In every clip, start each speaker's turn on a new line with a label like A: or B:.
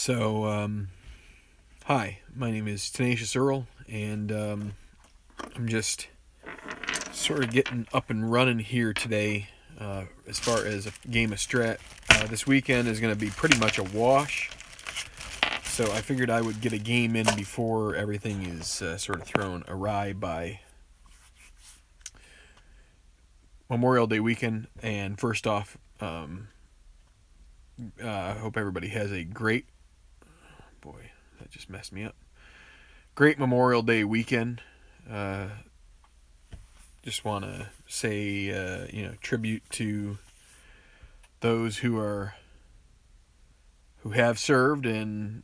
A: Hi, my name is Tenacious Earl, and I'm just sort of getting up and running here today as far as a game of Strat. This weekend is going to be pretty much a wash, so I figured I would get a game in before everything is sort of thrown awry by Memorial Day weekend. And first off, I hope everybody has a great... Boy, that just messed me up. Great Memorial Day weekend. Just want to say, tribute to those who have served and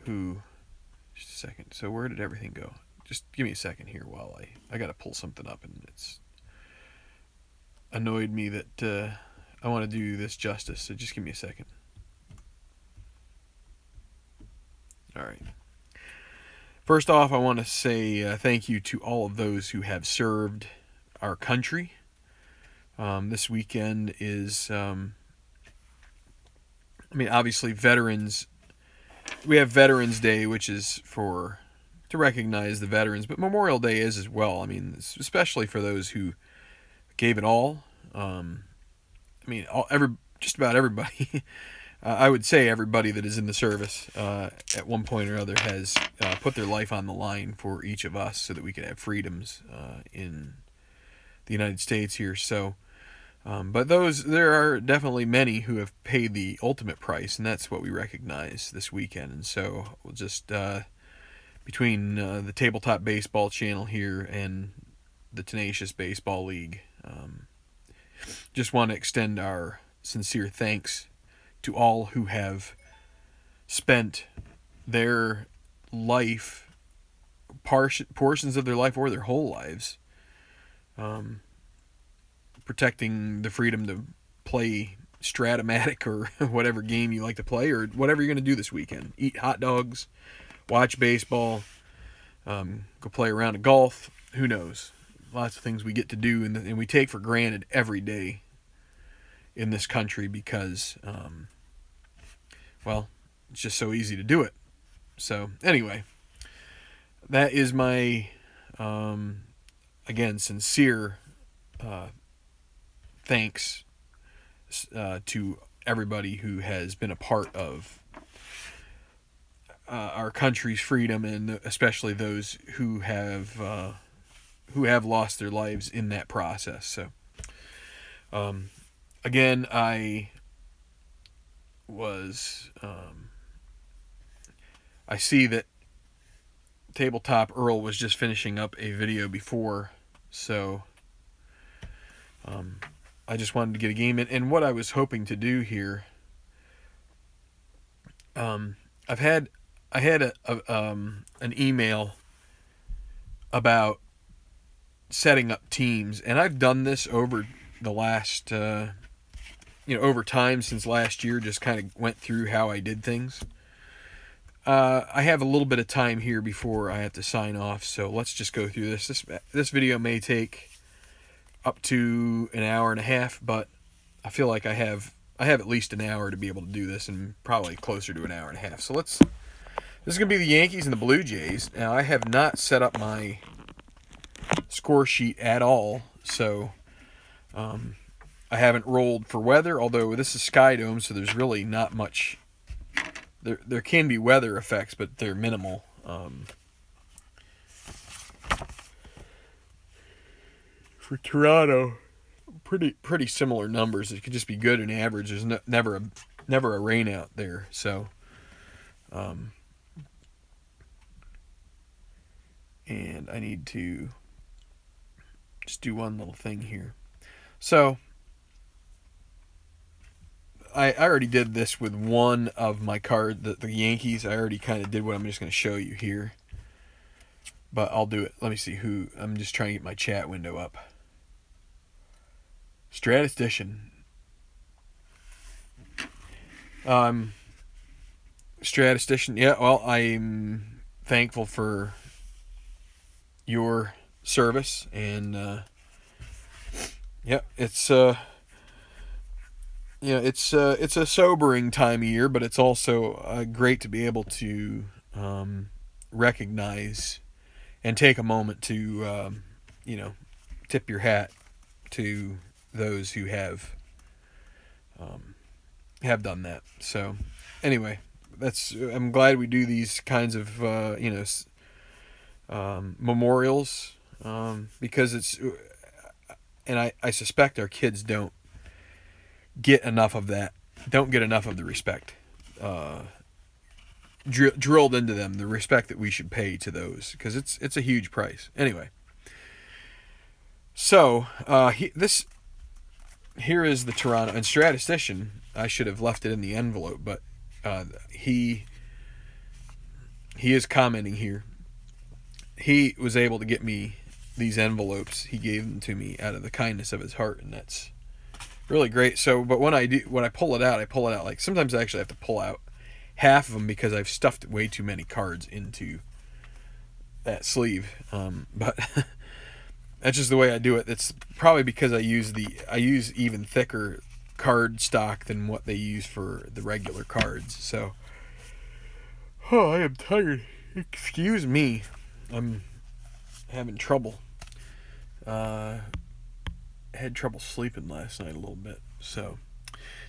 A: who. Just a second. So where did everything go? Just give me a second here while I got to pull something up, and it's annoyed me that I want to do this justice. So just give me a second. All right. First off, I want to say thank you to all of those who have served our country. This weekend is, obviously veterans. We have Veterans Day, which is to recognize the veterans, but Memorial Day is as well. Especially for those who gave it all. Just about everybody. I would say everybody that is in the service at one point or other has put their life on the line for each of us so that we could have freedoms in the United States here. So, but there are definitely many who have paid the ultimate price, and that's what we recognize this weekend. And so we'll just, between the Tabletop Baseball channel here and the Tenacious Baseball League, just want to extend our sincere thanks to all who have spent their life, portions of their life or their whole lives, protecting the freedom to play Stratomatic or whatever game you like to play, or whatever you're going to do this weekend. Eat hot dogs, watch baseball, go play a round of golf. Who knows? Lots of things we get to do, and we take for granted every day in this country because, it's just so easy to do it. So, anyway, that is my, again, sincere thanks to everybody who has been a part of our country's freedom, and especially those who have lost their lives in that process. So, again, I see that Tabletop Earl was just finishing up a video before, so I just wanted to get a game in. And what I was hoping to do here, I had an email about setting up teams, and I've done this over the last over time since last year. Just kind of went through how I did things. I have a little bit of time here before I have to sign off, so let's just go through this. This video may take up to an hour and a half, but I feel like I have at least an hour to be able to do this, and probably closer to an hour and a half. So this is going to be the Yankees and the Blue Jays. Now, I have not set up my score sheet at all, so I haven't rolled for weather, although this is Sky Dome, so there's really not much. There can be weather effects, but they're minimal. For Toronto, pretty similar numbers. It could just be good and average. There's never a rain out there, so. And I need to just do one little thing here. So, I already did this with one of my cards, the Yankees. I already kind of did what I'm just going to show you here. But I'll do it. Let me see who. I'm just trying to get my chat window up. Statistician. Statistician. Yeah, well, I'm thankful for your service, and it's it's a sobering time of year, but it's also great to be able to recognize and take a moment to tip your hat to those who have done that. So anyway, I'm glad we do these kinds of memorials, because and I suspect our kids don't get enough of that, don't get enough of the respect drilled into them, the respect that we should pay to those, because it's a huge price. Anyway, so here is the Toronto and statistician. I should have left it in the envelope, but he is commenting here. He was able to get me these envelopes. He gave them to me out of the kindness of his heart, and that's really great. So, but when I pull it out, like sometimes I actually have to pull out half of them because I've stuffed way too many cards into that sleeve. But that's just the way I do it. It's probably because I use even thicker card stock than what they use for the regular cards. So, I am tired. Excuse me. I'm having trouble. Had trouble sleeping last night a little bit. So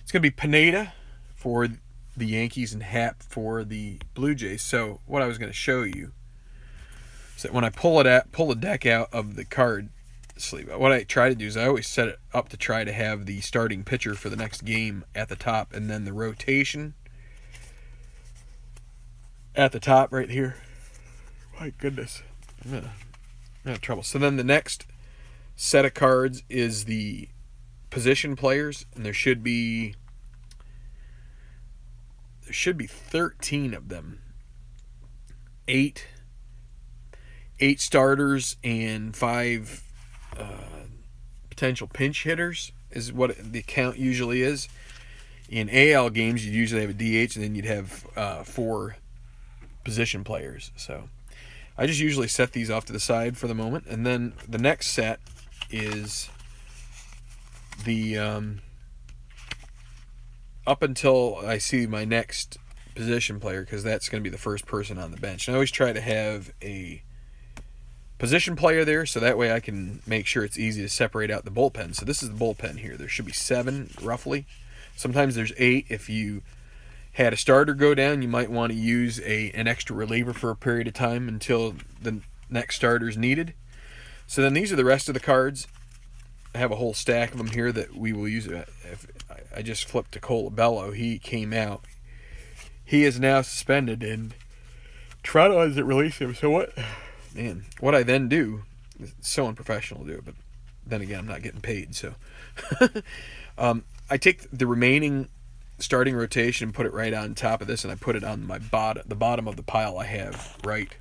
A: it's going to be Pineda for the Yankees and Happ for the Blue Jays. So what I was going to show you is that when I pull the deck out of the card sleeve, what I try to do is I always set it up to try to have the starting pitcher for the next game at the top, and then the rotation at the top right here. My goodness. I'm in trouble. So then the next set of cards is the position players, and there should be 13 of them. 8 starters and 5 potential pinch hitters is what the count usually is. In AL games, you'd usually have a DH, and then you'd have 4 position players. So I just usually set these off to the side for the moment, and then the next set is the up until I see my next position player, because that's going to be the first person on the bench. And I always try to have a position player there, so that way I can make sure it's easy to separate out the bullpen. So this is the bullpen here. There should be 7 roughly. Sometimes there's 8. If you had a starter go down, you might want to use an extra reliever for a period of time until the next starter is needed. So then these are the rest of the cards. I have a whole stack of them here that we will use. If I just flipped to Colabello. He came out. He is now suspended, and Toronto hasn't released him. So what I then do, it's so unprofessional to do it, but then again, I'm not getting paid. So I take the remaining starting rotation and put it right on top of this, and I put it on the bottom of the pile I have right.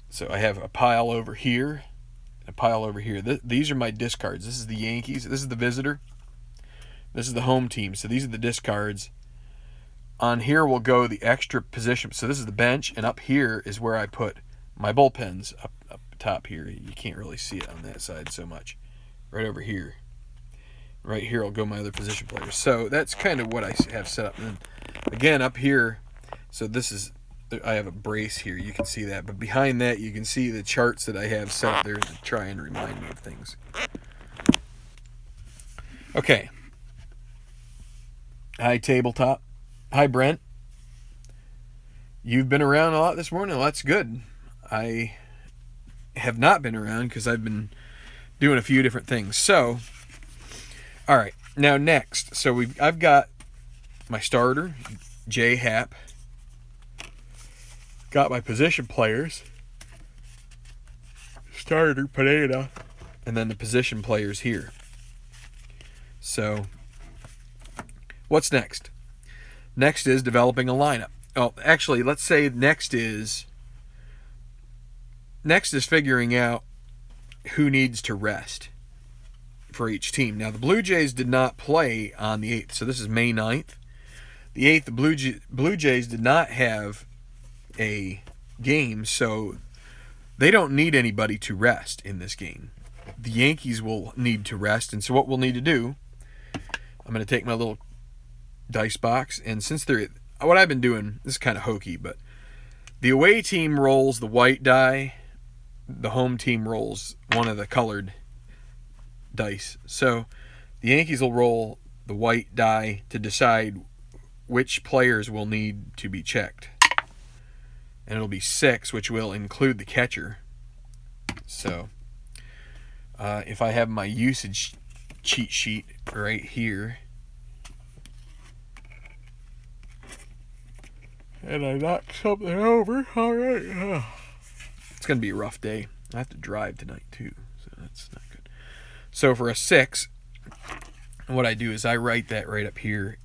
A: So I have a pile over here, and a pile over here. These are my discards. This is the Yankees. This is the visitor. This is the home team. So these are the discards. On here will go the extra position. So this is the bench, and up here is where I put my bullpens up top here. You can't really see it on that side so much. Right over here. Right here will go my other position players. So that's kind of what I have set up. And then again, up here, so this is, I have a brace here. You can see that. But behind that, you can see the charts that I have set up there to try and remind me of things. Okay. Hi, Tabletop. Hi, Brent. You've been around a lot this morning. Well, that's good. I have not been around because I've been doing a few different things. So, all right. Now, next. So, I've got my starter, J. Happ. Got my position players. Starter, Pineda. And then the position players here. So, what's next? Next is developing a lineup. Oh, actually, let's say next is figuring out who needs to rest for each team. Now, the Blue Jays did not play on the 8th, so this is May 9th. The 8th, the Blue Jays did not have a game, so they don't need anybody to rest in this game. The Yankees will need to rest, and so what we'll need to do, I'm going to take my little dice box, and since what I've been doing, this is kind of hokey, but the away team rolls the white die, the home team rolls one of the colored dice. So the Yankees will roll the white die to decide which players will need to be checked. And it'll be 6, which will include the catcher. So if I have my usage cheat sheet right here, and I knock something over, all right. It's going to be a rough day. I have to drive tonight too, so that's not good. So for a 6, what I do is I write that right up here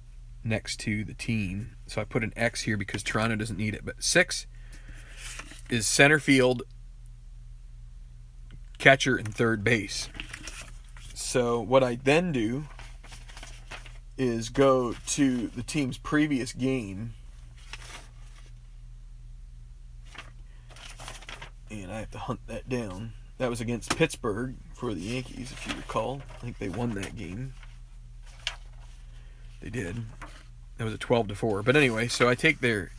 A: next to the team. So I put an X here because Toronto doesn't need it. But 6 is center field, catcher, and third base. So what I then do is go to the team's previous game, and I have to hunt that down. That was against Pittsburgh for the Yankees, if you recall. I think they won that game. They did. That was a 12-4. But anyway, so I take their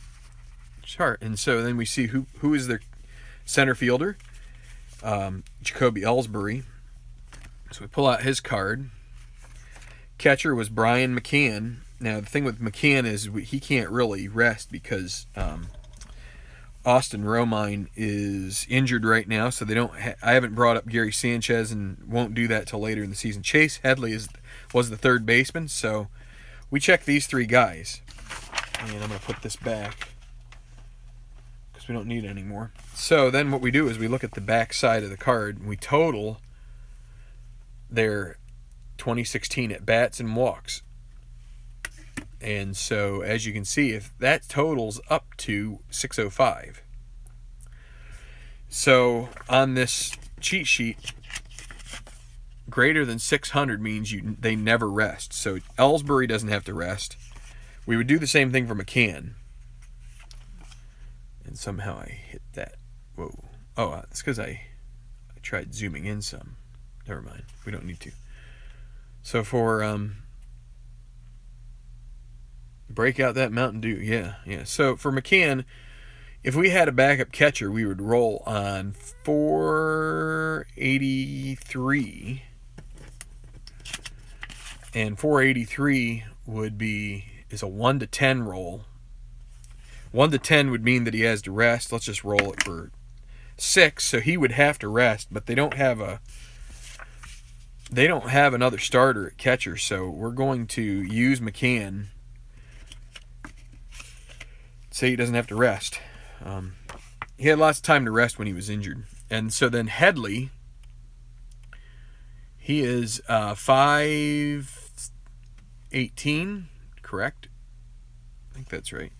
A: chart, and so then we see who is their center fielder, Jacoby Ellsbury. So we pull out his card. Catcher was Brian McCann. Now the thing with McCann is he can't really rest because Austin Romine is injured right now, so they don't. I haven't brought up Gary Sanchez and won't do that till later in the season. Chase Headley was the third baseman, so we check these 3 guys. And I'm going to put this back because we don't need it anymore. So then what we do is we look at the back side of the card and we total their 2016 at-bats and walks. And so as you can see, if that totals up to 605. So on this cheat sheet, greater than 600 means they never rest. So Ellsbury doesn't have to rest. We would do the same thing for McCann. And somehow I hit that. Whoa. Oh, it's because I tried zooming in some. Never mind. We don't need to. So for break out that Mountain Dew. Yeah. So for McCann, if we had a backup catcher, we would roll on 483. And 483 is a 1 to 10 roll. 1 to 10 would mean that he has to rest. Let's just roll it for 6, so he would have to rest, but they don't have another starter at catcher, so we're going to use McCann. Say he doesn't have to rest. He had lots of time to rest when he was injured. And so then Headley, he is 5'18", correct? I think that's right.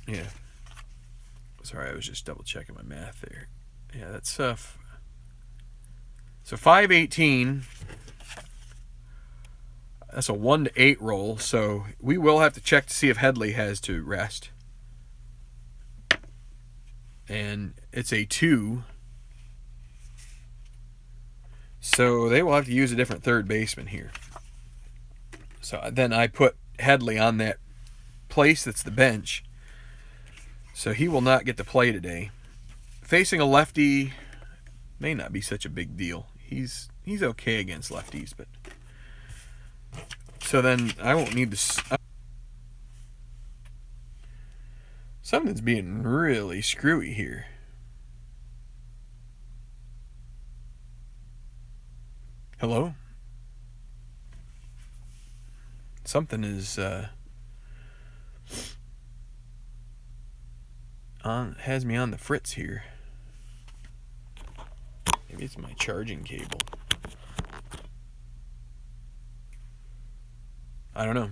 A: Yeah. Sorry, I was just double checking my math there. Yeah, that's so 5'18". That's a 1 to 8 roll, so we will have to check to see if Headley has to rest. And it's a 2. So they will have to use a different third baseman here. So then I put Headley on that place that's the bench. So he will not get to play today. Facing a lefty may not be such a big deal. He's okay against lefties, but so then I won't need this. Something's being really screwy here. Hello? Something is has me on the fritz here. Maybe it's my charging cable. I don't know.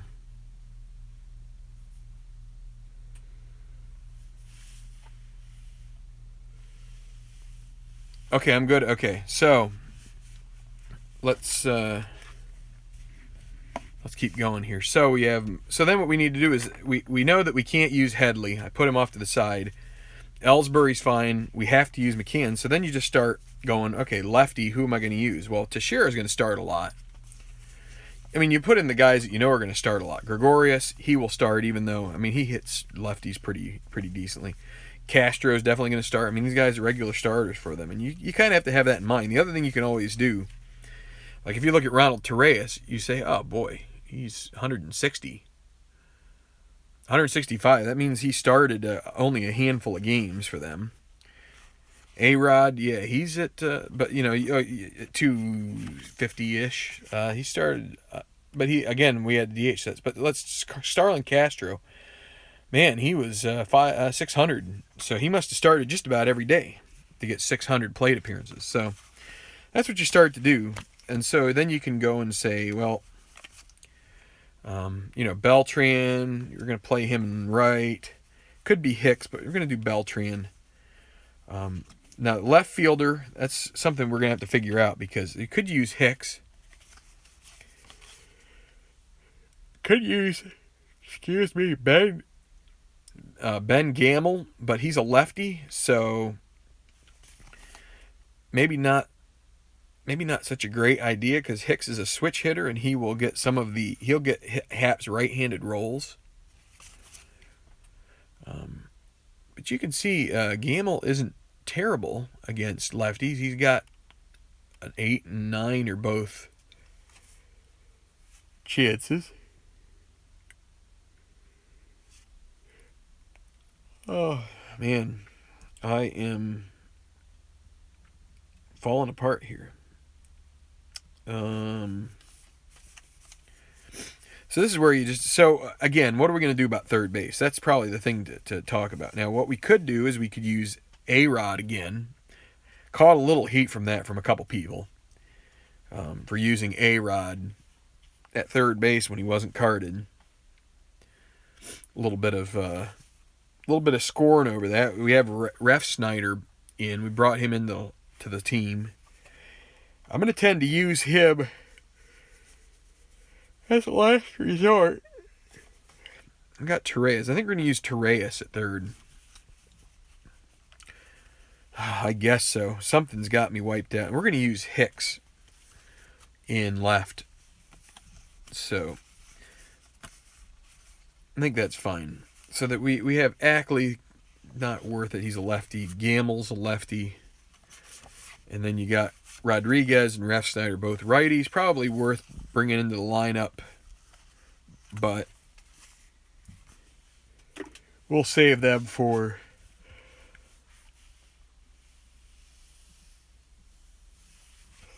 A: Okay, I'm good. Okay, so let's keep going here. So then what we need to do is we know that we can't use Headley. I put him off to the side. Ellsbury's fine. We have to use McCann. So then you just start going, okay, lefty, who am I going to use? Well, Teixeira is going to start a lot. I mean, you put in the guys that you know are going to start a lot. Gregorius, he will start, even though, I mean, he hits lefties pretty decently. Castro is definitely going to start. I mean, these guys are regular starters for them, and you kind of have to have that in mind. The other thing you can always do, like if you look at Ronald Torreyes, you say, oh boy, he's 160. 165, that means he started only a handful of games for them. A-Rod, yeah, he's at, but you know, 250-ish. He started, but he, again, we had DH sets. But Starlin Castro, man, he was 600. So he must have started just about every day to get 600 plate appearances. So that's what you start to do. And so then you can go and say, well, you know, Beltran, you're going to play him in right. Could be Hicks, but you're going to do Beltran. Now, left fielder, that's something we're going to have to figure out because you could use Hicks. Could use, Ben Gamel, but he's a lefty, so maybe not such a great idea because Hicks is a switch hitter and he will get he'll get Hap's right-handed rolls. But you can see Gamel isn't terrible against lefties. He's got an 8 and 9 or both chances. Oh, man. I am falling apart here. So this is where so again, what are we going to do about third base? That's probably the thing to talk about. Now, what we could do is we could use A-Rod again. Caught a little heat from that from a couple people for using A-Rod at third base when he wasn't carded. A little bit of scoring over that. We have Ref Snyder in. We brought him into the team. I'm going to tend to use him as a last resort. I got Torreyes. I think we're going to use Torreyes at third. I guess so. Something's got me wiped out. We're going to use Hicks in left. So I think that's fine. So that we have Ackley, not worth it. He's a lefty. Gamel's a lefty. And then you got Rodriguez and Ref Snyder, both righties. Probably worth bringing into the lineup. But we'll save them for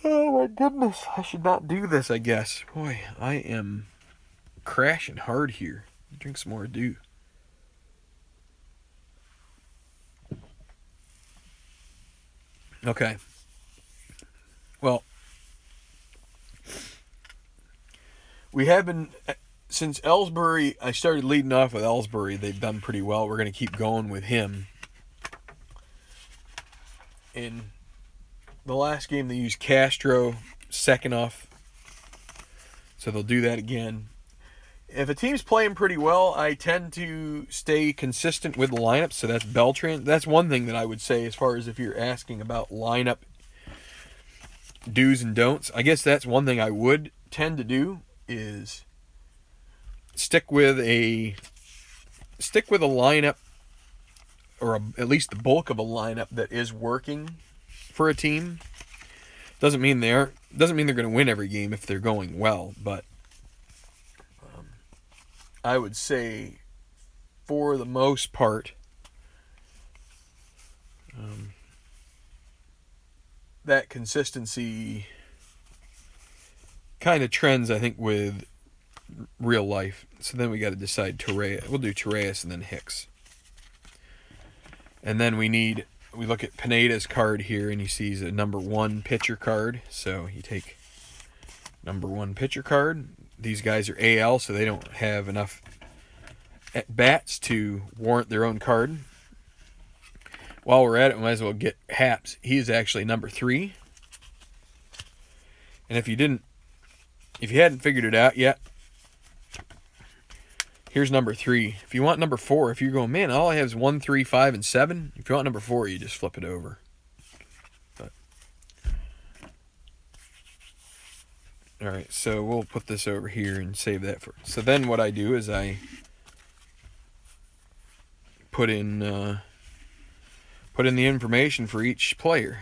A: oh my goodness. I should not do this, I guess. Boy, I am crashing hard here. Drink some more dew. Okay. Well, we have been, since Ellsbury, I started leading off with Ellsbury. They've done pretty well. We're going to keep going with him. In the last game, they used Castro second off. So they'll do that again. If a team's playing pretty well, I tend to stay consistent with the lineup. So that's Beltran. That's one thing that I would say as far as if you're asking about lineup do's and don'ts. I guess that's one thing I would tend to do is stick with a lineup or at least the bulk of a lineup that is working for a team. Doesn't mean they're going to win every game if they're going well, but I would say for the most part that consistency kind of trends, I think, with real life. So then we got to decide Torreyes. We'll do Torreyes and then Hicks. And then we look at Pineda's card here, and he sees a number 1 pitcher card. So you take number 1 pitcher card. These guys are AL, so they don't have enough at-bats to warrant their own card. While we're at it, we might as well get Haps. He is actually number 3. And if you hadn't figured it out yet, here's number 3. If you want number 4, if you're going, man, all I have is 1, 3, 5, and 7. If you want number 4, you just flip it over. But All right, so we'll put this over here and save that for. So then what I do is I put in the information for each player.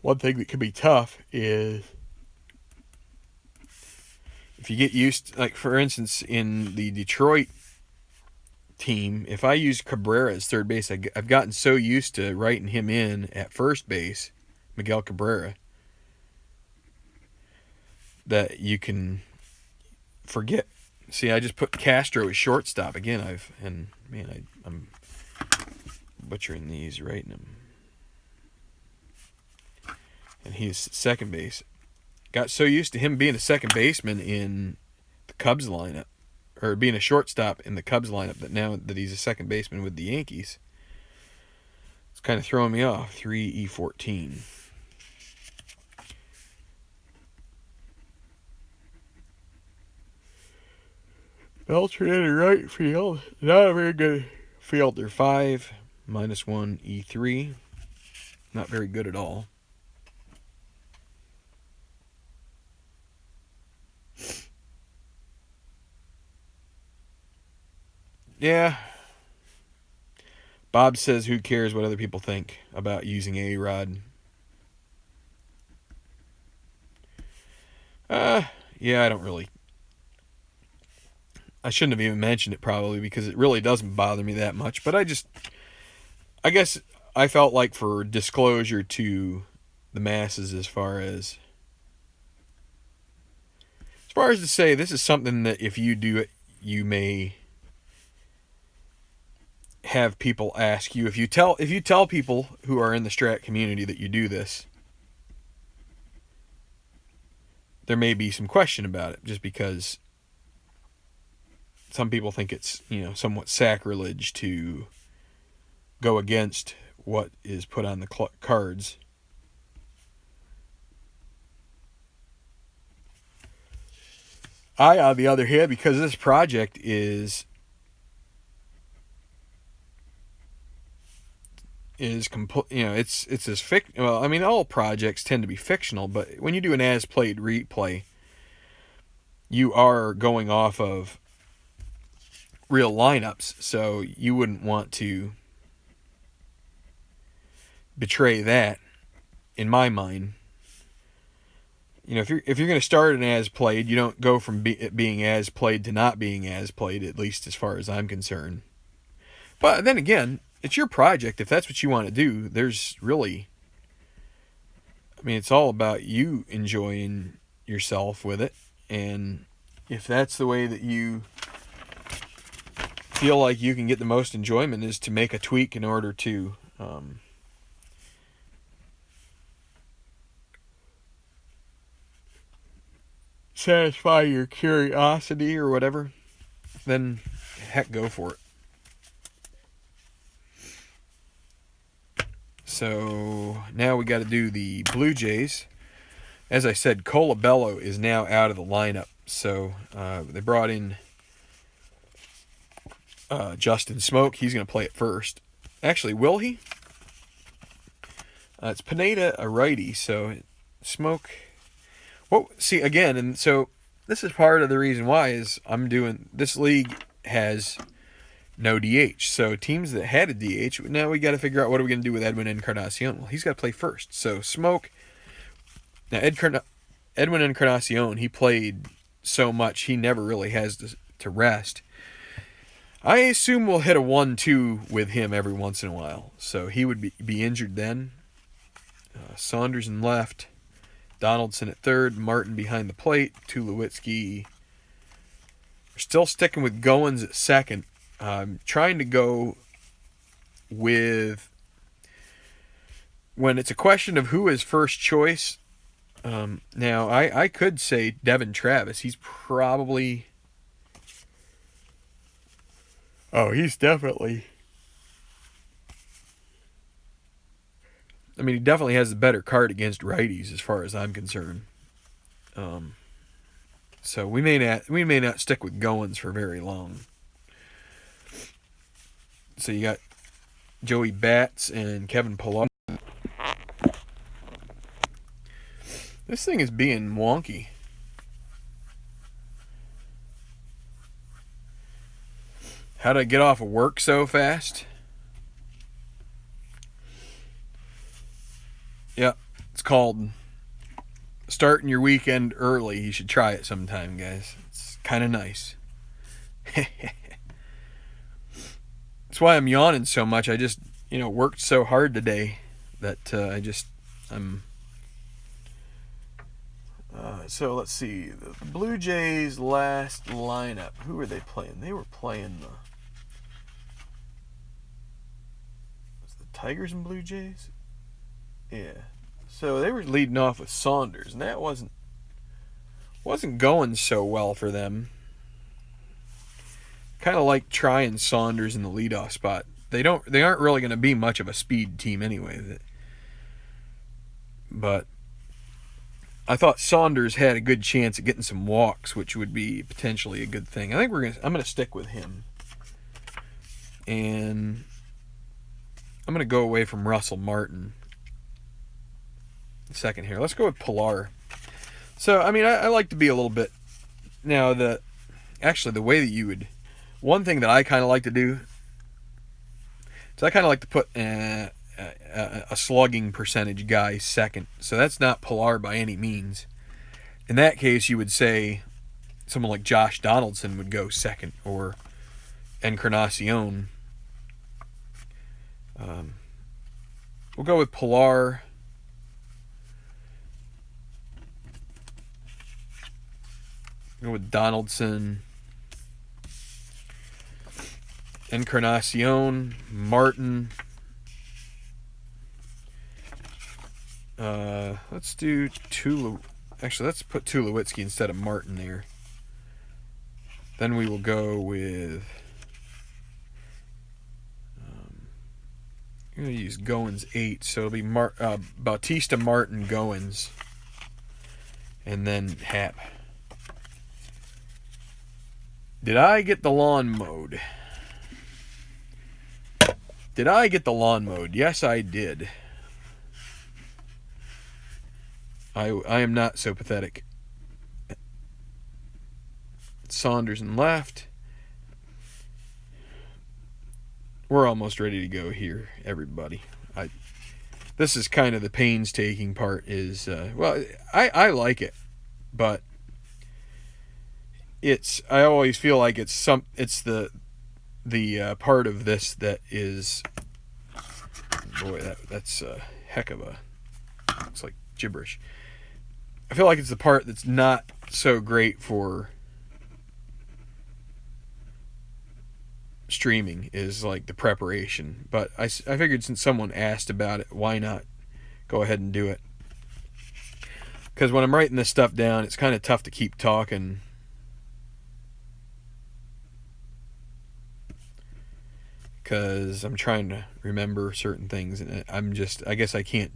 A: One thing that can be tough is if you get used to, like for instance in the Detroit team, if I use Cabrera as third base, I've gotten so used to writing him in at first base, Miguel Cabrera, that you can forget. See, I just put Castro as shortstop again. I'm butchering these, writing them. And he's second base. Got so used to him being a second baseman in the Cubs lineup, or being a shortstop in the Cubs lineup, that now that he's a second baseman with the Yankees, it's kind of throwing me off. 3E14. Alternator right field. Not a very good fielder. 5 -1 E3. Not very good at all. Yeah. Bob says, who cares what other people think about using A-Rod? Yeah, I don't really. I shouldn't have even mentioned it probably because it really doesn't bother me that much. But I guess I felt like for disclosure to the masses as far as to say this is something that if you do it, you may have people ask you. If you tell people who are in the Strat community that you do this, there may be some question about it, just because some people think it's, somewhat sacrilege to go against what is put on the cards. I, on the other hand, because this project is complete, it's as well, I mean, all projects tend to be fictional, but when you do an as played replay, you are going off of real lineups, so you wouldn't want to betray that, in my mind. If you're going to start an as played, you don't go from it being as played to not being as played, at least as far as I'm concerned. But then again, it's your project. If that's what you want to do, there's really, it's all about you enjoying yourself with it. And if that's the way that you feel like you can get the most enjoyment, is to make a tweak in order to satisfy your curiosity or whatever, then heck, go for it. So now we got to do the Blue Jays. As I said, Colabello is now out of the lineup. So they brought in Justin Smoke. He's going to play at first. Actually, will he? It's Pineda, a righty. So Smoke. Well, see, again, and so this is part of the reason why is I'm doing this league has no DH. So teams that had a DH, now we got to figure out what are we going to do with Edwin Encarnacion. Well, he's got to play first. So Smoke. Now Edwin Encarnacion, he played so much, he never really has to rest. I assume we'll hit a 1-2 with him every once in a while. So he would be injured then. Saunders in left. Donaldson at third, Martin behind the plate, Tulowitzki. We're still sticking with Goins at second. Trying to go with, when it's a question of who is first choice. Now, I could say Devin Travis. He's probably... he's definitely... he definitely has the better card against righties as far as I'm concerned. So we may not stick with Goins for very long. So you got Joey Bats and Kevin Pillar. This thing is being wonky. How'd I get off of work so fast? Yep, it's called starting your weekend early. You should try it sometime, guys. It's kind of nice. That's why I'm yawning so much. I just, worked so hard today that I'm. So let's see. The Blue Jays' last lineup. Who were they playing? They were playing the Tigers and Blue Jays? Yeah. So they were leading off with Saunders, and that wasn't going so well for them. Kind of like trying Saunders in the leadoff spot. They aren't really going to be much of a speed team anyway. But I thought Saunders had a good chance of getting some walks, which would be potentially a good thing. I'm going to stick with him. And I'm going to go away from Russell Martin second here. Let's go with Pillar. So, I like to be a little bit... Now, the way that you would... One thing that I kind of like to do is I kind of like to put a slugging percentage guy second. So that's not Pillar by any means. In that case, you would say someone like Josh Donaldson would go second, or Encarnacion. We'll go with Pillar. Go with Donaldson, Encarnacion, Martin. Let's do Actually, let's put Tulowitzki instead of Martin there. Then we will go with. I'm going to use Goins 8, so it'll be Bautista, Martin, Goins, and then Happ. Did I get the lawn mowed? Yes, I did. I am not so pathetic. Saunders in left. We're almost ready to go here, everybody. This is kind of the painstaking part. Is I like it, but I always feel like it's the part of this that is, boy, that's a heck of a, it's like gibberish. I feel like it's the part that's not so great for streaming, is like the preparation. But I figured since someone asked about it, why not go ahead and do it? Because when I'm writing this stuff down, it's kind of tough to keep talking. Because I'm trying to remember certain things, and I guess I can't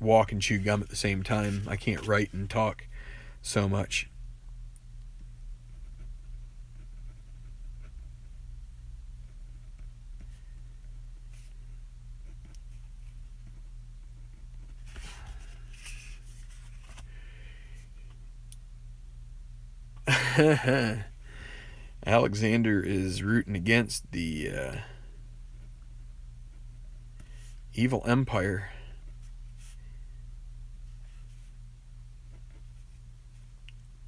A: walk and chew gum at the same time. I can't write and talk so much. Alexander is rooting against the Evil Empire.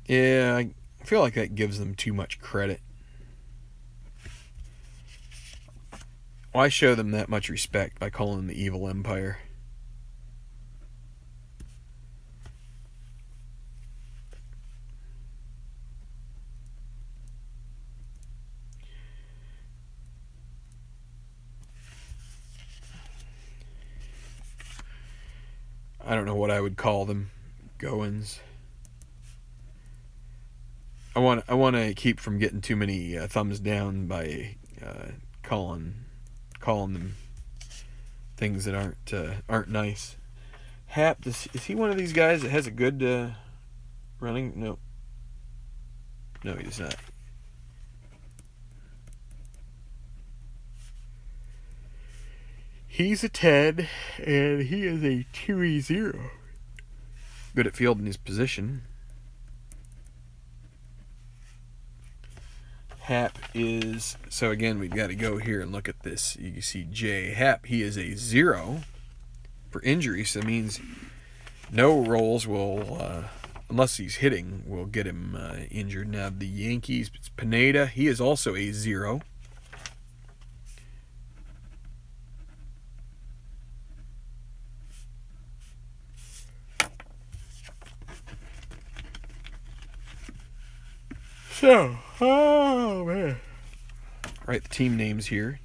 A: Yeah, I feel like that gives them too much credit. Why show them that much respect by calling them the Evil Empire? I don't know what I would call them. Goins. I want to keep from getting too many thumbs down by calling them things that aren't nice. Happ, is he one of these guys that has a good running? No, he does not. He's a 10, and he is a 2-0. Good at fielding his position. Hap is, so again, we've got to go here and look at this. You can see J. Hap, he is a 0 for injury, so that means no rolls will, unless he's hitting, will get him injured. Now the Yankees, it's Pineda, he is also a 0. So, oh man. Write the team names here.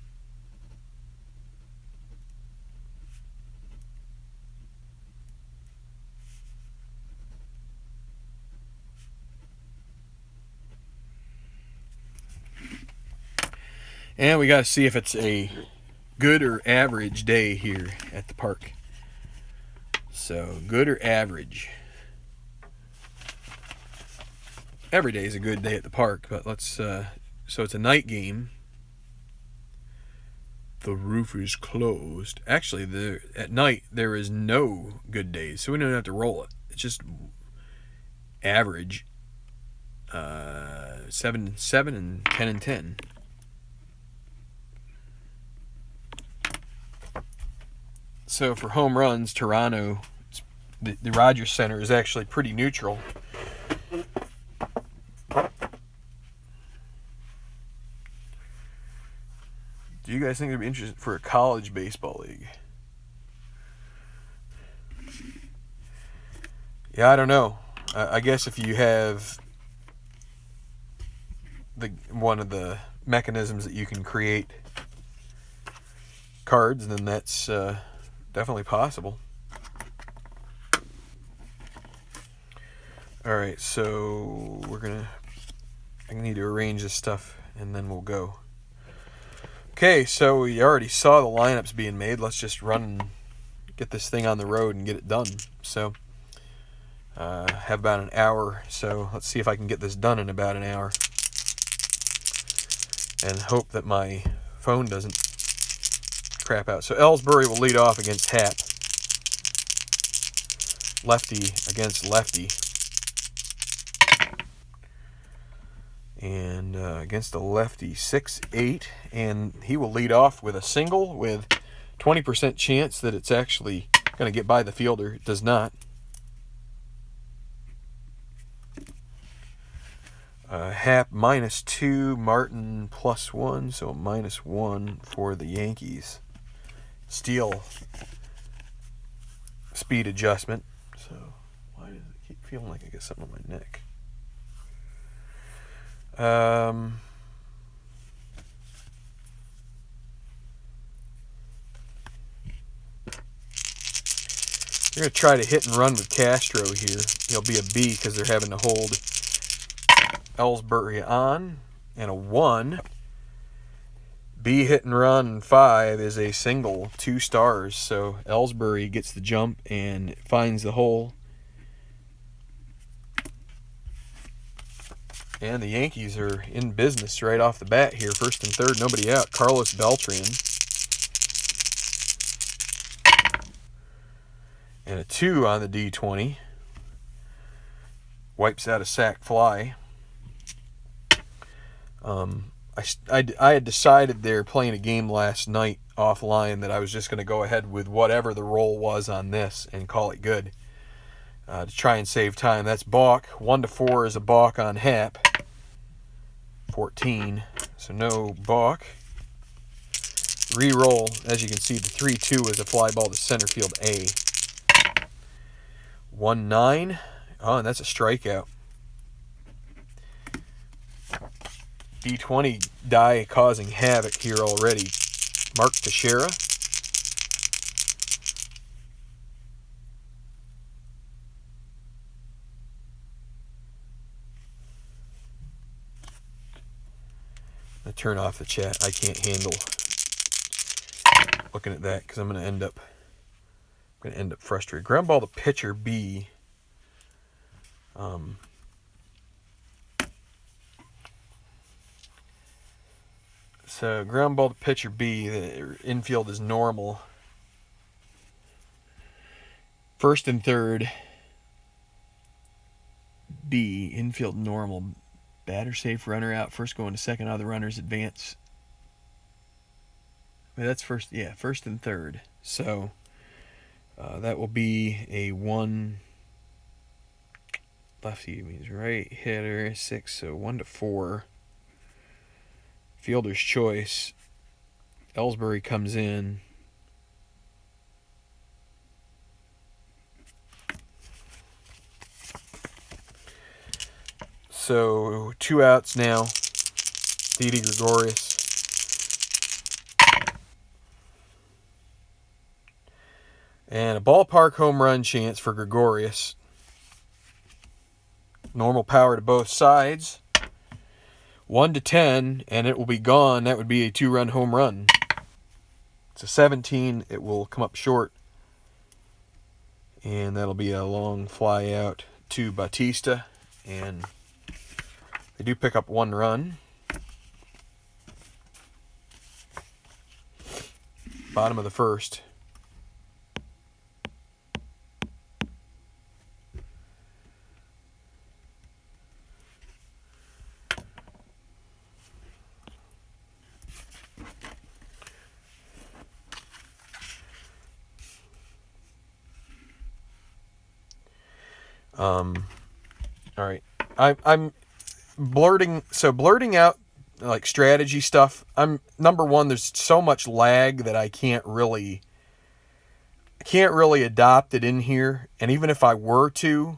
A: And we got to see if it's a good or average day here at the park. So, good or average. Every day is a good day at the park, but let's, so it's a night game. The roof is closed. Actually, at night, there is no good days, so we don't have to roll it. It's just average. 7 and 7 and 10 and 10. So for home runs, Toronto, the Rogers Center is actually pretty neutral. Do you guys think it'd be interesting for a college baseball league? Yeah, I don't know. I guess if you have one of the mechanisms that you can create cards, then that's definitely possible. All right, so I need to arrange this stuff and then we'll go. Okay, so we already saw the lineups being made. Let's just run and get this thing on the road and get it done. So have about an hour, so let's see if I can get this done in about an hour. And hope that my phone doesn't crap out. So Ellsbury will lead off against Hap. Lefty against lefty. And against a lefty, 6-8, and he will lead off with a single with 20% chance that it's actually going to get by the fielder. It does not. Hap -2, Martin +1, so -1 for the Yankees. Steele speed adjustment. So why does it keep feeling like I got something on my neck? You're going to try to hit and run with Castro here. He'll be a B because they're having to hold Ellsbury on. And a 1. B hit and run 5 is a single, 2 stars. So Ellsbury gets the jump and finds the hole. And the Yankees are in business right off the bat here. First and third, nobody out. Carlos Beltran. And a 2 on the D20. Wipes out a sac fly. I had decided they're playing a game last night offline that I was just going to go ahead with whatever the roll was on this and call it good. To try and save time. That's balk. 1-4 is a balk on Hap. 14. So no balk. Re-roll. As you can see, the 3-2 is a fly ball to center field A. 1-9. Oh, and that's a strikeout. D20 die causing havoc here already. Mark Teixeira. I turn off the chat. I can't handle looking at that because I'm going to end up frustrated. Ground ball to pitcher B. So ground ball to pitcher B. The infield is normal. First and third. B, infield normal. Batter safe, runner out. First going to second. Other runners advance. Wait, that's first. Yeah, first and third. So that will be a 1. Lefty means right hitter. 6, so 1-4. Fielder's choice. Ellsbury comes in. So 2 outs now. Didi Gregorius. And a ballpark home run chance for Gregorius. Normal power to both sides. 1-10, and it will be gone. That would be a 2-run home run. It's a 17. It will come up short. And that'll be a long fly out to Bautista. And they do pick up 1 run. Bottom of the first. All right. I'm blurting out like strategy stuff. I'm number one. There's so much lag that I can't really adopt it in here. And even if I were to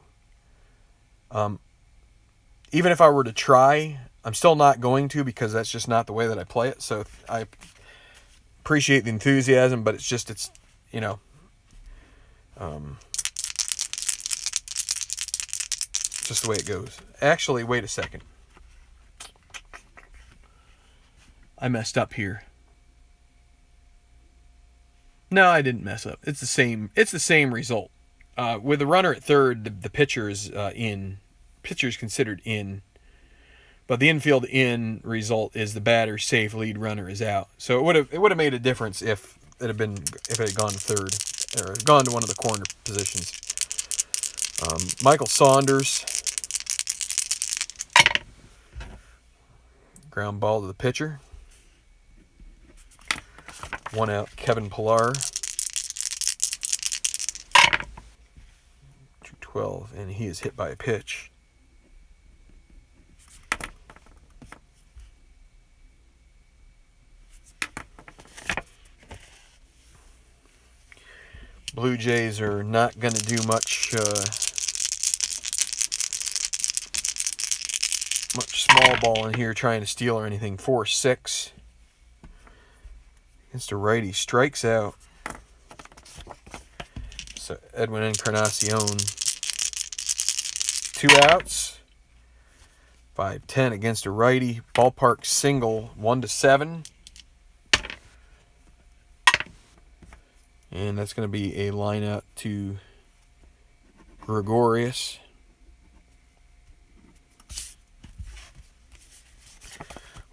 A: try, I'm still not going to, because that's just not the way that I play it. So I appreciate the enthusiasm, but it's just the way it goes. Actually, wait a second. I messed up here. No, I didn't mess up. It's the same. It's the same result. With the runner at third, the pitcher is in. Pitcher is considered in. But the infield in result is the batter safe, lead runner is out. So it would have made a difference if it had gone to third, or gone to one of the corner positions. Michael Saunders. Ground ball to the pitcher. 1 out, Kevin Pillar. 2-12, and he is hit by a pitch. Blue Jays are not going to do much small ball in here trying to steal or anything. 4-6 against a righty, strikes out. So Edwin Encarnacion, 2 outs. 5-10 against a righty, ballpark single, 1-7. And that's going to be a line out to Gregorius.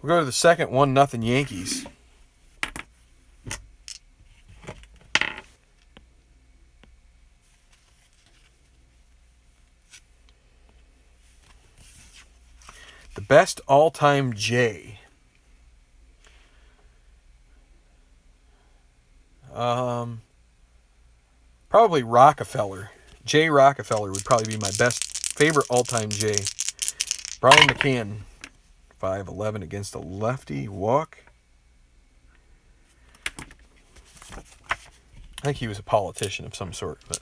A: We'll go to the second, 1-0 Yankees. The best all-time J. Probably Rockefeller. J. Rockefeller would probably be my favorite all-time J. Brian McCann. 5-11 against a lefty, walk. I think he was a politician of some sort, but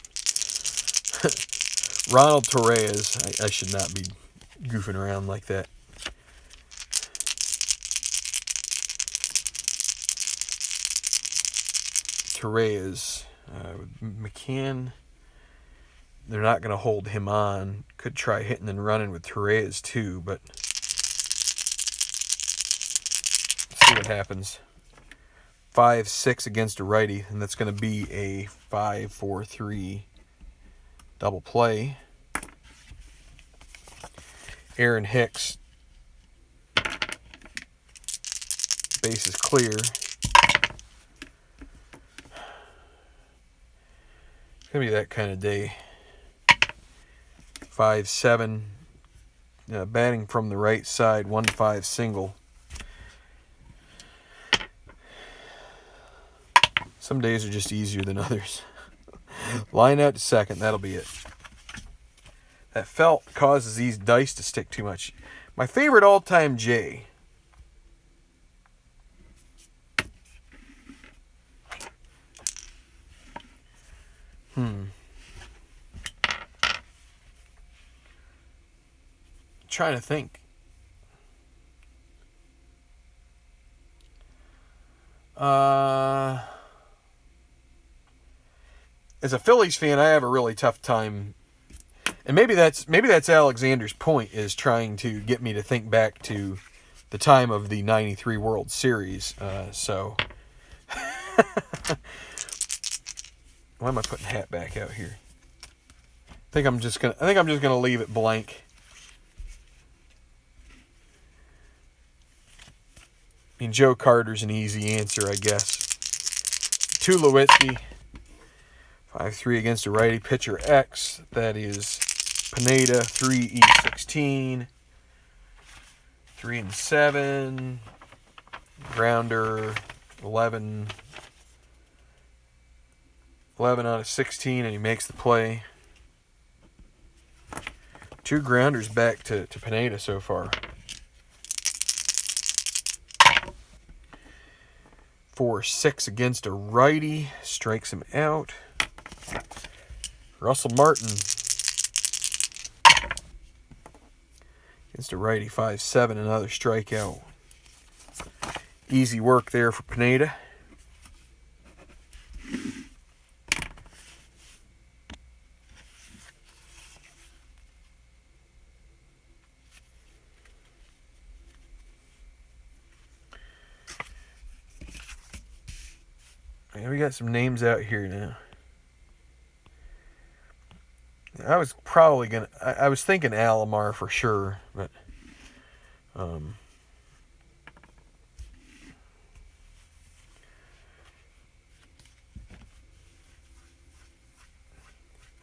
A: Ronald Torres, I should not be goofing around like that. Torres, McCann, they're not going to hold him on. Could try hitting and running with Torres too, but let's see what happens. 5-6 against a righty, and that's going to be a 5-4-3 double play. Aaron Hicks, base is clear. going to be that kind of day. 5-7. Batting from the right side. 1-5 single. Some days are just easier than others. Line out to second. That'll be it. That felt causes these dice to stick too much. My favorite all-time J. Trying to think. As a Phillies fan, I have a really tough time, and maybe that's Alexander's point, is trying to get me to think back to the time of the '93 World Series. So, why am I putting hat back out here? I think I'm just gonna leave it blank. I mean, Joe Carter's an easy answer, I guess. Tulowitzki, 5-3 against a righty pitcher X. That is Pineda, 3E16, 3-7, grounder, 11 out of 16, and he makes the play. 2 grounders back to Pineda so far. 4-6 against a righty, strikes him out. Russell Martin against a righty, 5-7, another strikeout. Easy work there for Pineda. Yeah, we got some names out here now. I was probably gonna. I was thinking Alomar for sure, but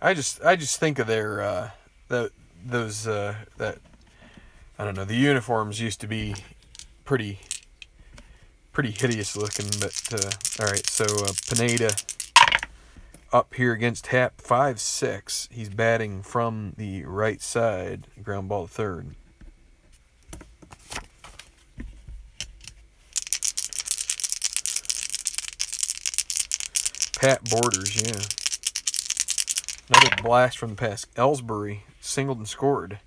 A: I just think of their those that I don't know. The uniforms used to be pretty hideous looking, but all right. So Pineda up here against Happ, 5-6. He's batting from the right side. Ground ball to third. Pat Borders, yeah. Another blast from the past. Ellsbury singled and scored.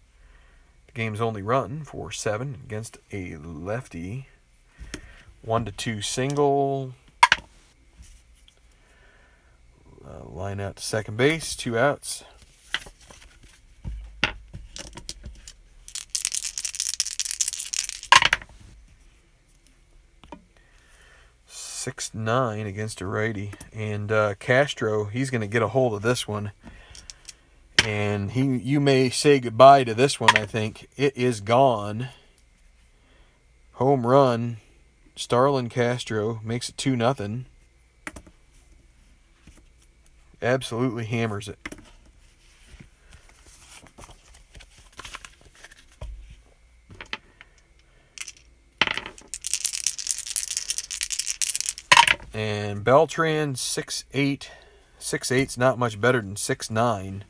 A: The game's only run, 4-7 against a lefty. 1-2 single. Line out to second base, 2 outs. (6-9) against a righty, and Castro, he's going to get a hold of this one, and you may say goodbye to this one. I think it is gone. Home run. Starlin Castro makes it 2-0. Absolutely hammers it. And Beltran, 6-8. 6-8's not much better than 6-9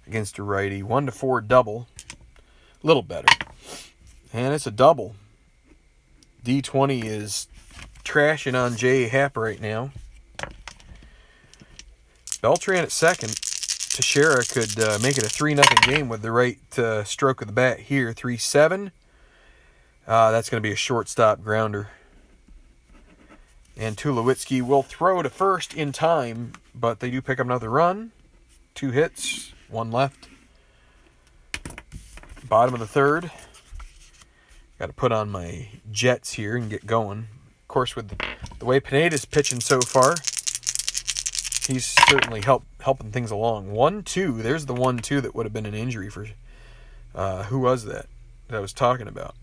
A: against a righty. 1-4 double. A little better. And it's a double. D20 is trashing on J. Happ right now. Beltran at second. Teixeira could make it a 3-0 game with the right stroke of the bat here. 3-7. That's going to be a shortstop grounder. And Tulowitzki will throw to first in time, but they do pick up another run. 2 hits, 1 left. Bottom of the third. Got to put on my Jets here and get going. Of course, with the way Pineda's pitching so far, he's certainly helping things along. 1-2. There's the 1-2 that would have been an injury for... who was that I was talking about?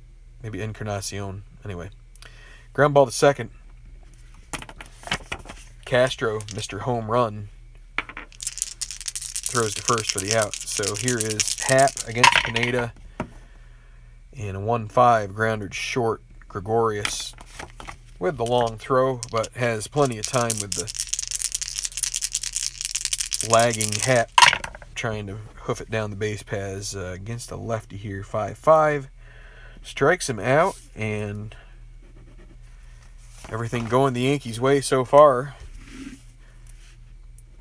A: Maybe Encarnacion. Anyway. Ground ball to second. Castro, Mr. Home Run. throws to first for the out. So here is Happ against Pineda. And a 1-5 grounder to short. Gregorius with the long throw, but has plenty of time with the lagging Happ trying to hoof it down the base paths against a lefty here. 5-5. Strikes him out, and everything going the Yankees' way so far.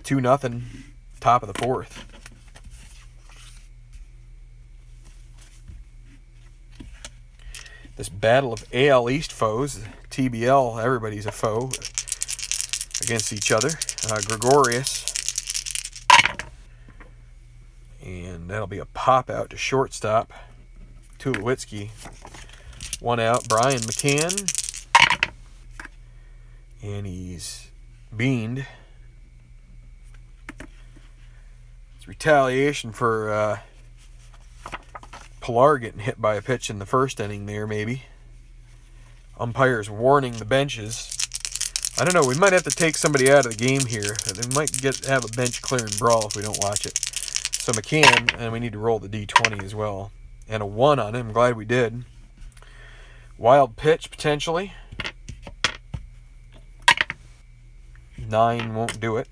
A: 2-0, top of the fourth. This battle of AL East foes, TBL, everybody's a foe against each other. Gregorius. And that'll be a pop out to shortstop. Tulowitzki. 1 out. Brian McCann. And he's beaned. It's retaliation for Pilar getting hit by a pitch in the first inning there, maybe. Umpires warning the benches. I don't know, we might have to take somebody out of the game here. They might have a bench clearing brawl if we don't watch it. So McCann, and we need to roll the D20 as well. And a 1 on him, glad we did. Wild pitch, potentially. 9 won't do it.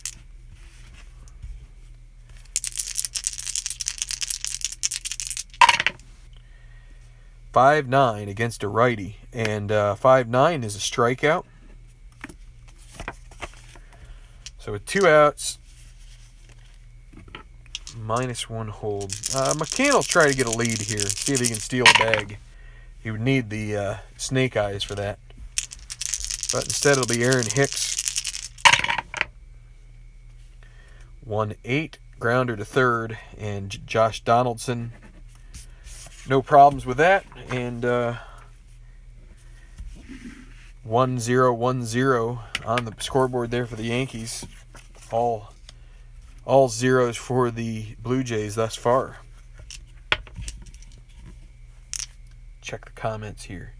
A: (5-9) against a righty, and 5-9 is a strikeout. So with 2 outs, -1 hold. McCann will try to get a lead here, see if he can steal a bag. He would need the snake eyes for that. But instead it'll be Aaron Hicks. 1-8, grounder to third, and Josh Donaldson. No problems with that, and 1-0 on the scoreboard there for the Yankees. All zeros for the Blue Jays thus far. Check the comments here.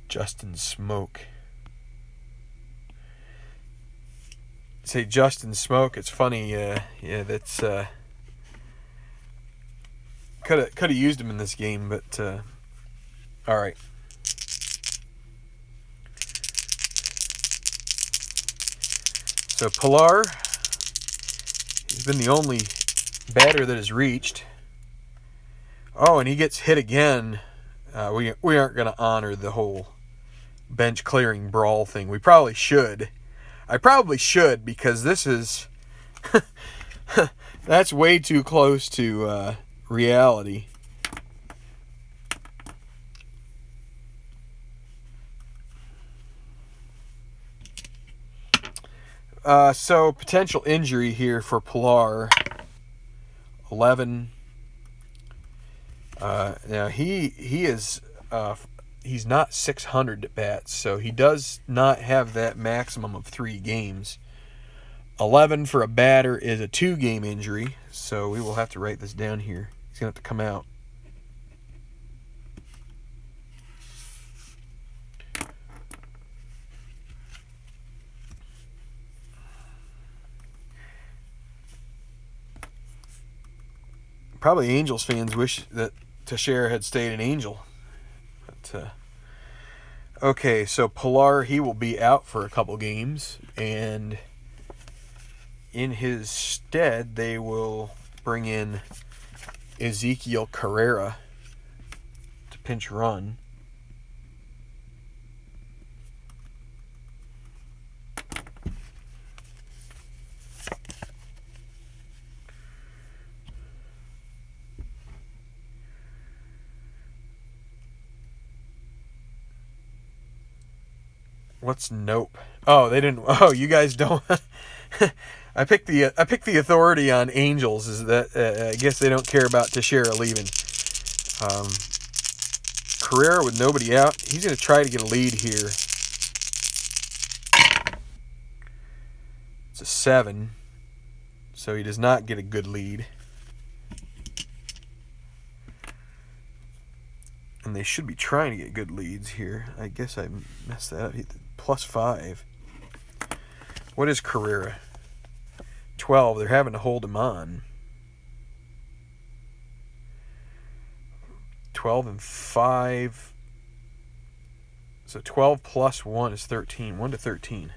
A: Justin Smoke. Say Justin Smoke. It's funny. Yeah, that's could have used him in this game, but all right. So Pilar, he's been the only batter that has reached. Oh, and he gets hit again. We aren't going to honor the whole bench clearing brawl thing. We probably should. I probably should, because this is that's way too close to reality. So potential injury here for Pilar. 11. Now he is he's not 600 at bats, so he does not have that maximum of 3 games. 11 for a batter is a 2-game injury, so we will have to write this down here. He's going to have to come out. Probably Angels fans wish that Teixeira had stayed an Angel. But, okay, so Pilar, he will be out for a couple games, and in his stead, they will bring in Ezekiel Carrera to pinch run. What's nope? Oh, they didn't. Oh, you guys don't. I picked the authority on Angels. Is that I guess they don't care about Teixeira leaving. Carrera with nobody out. He's going to try to get a lead here. It's a 7, so he does not get a good lead. And they should be trying to get good leads here. I guess I messed that up. +5. What is Carrera? 12. They're having to hold him on. 12 and 5. So 12 plus 1 is 13. 1 to 13.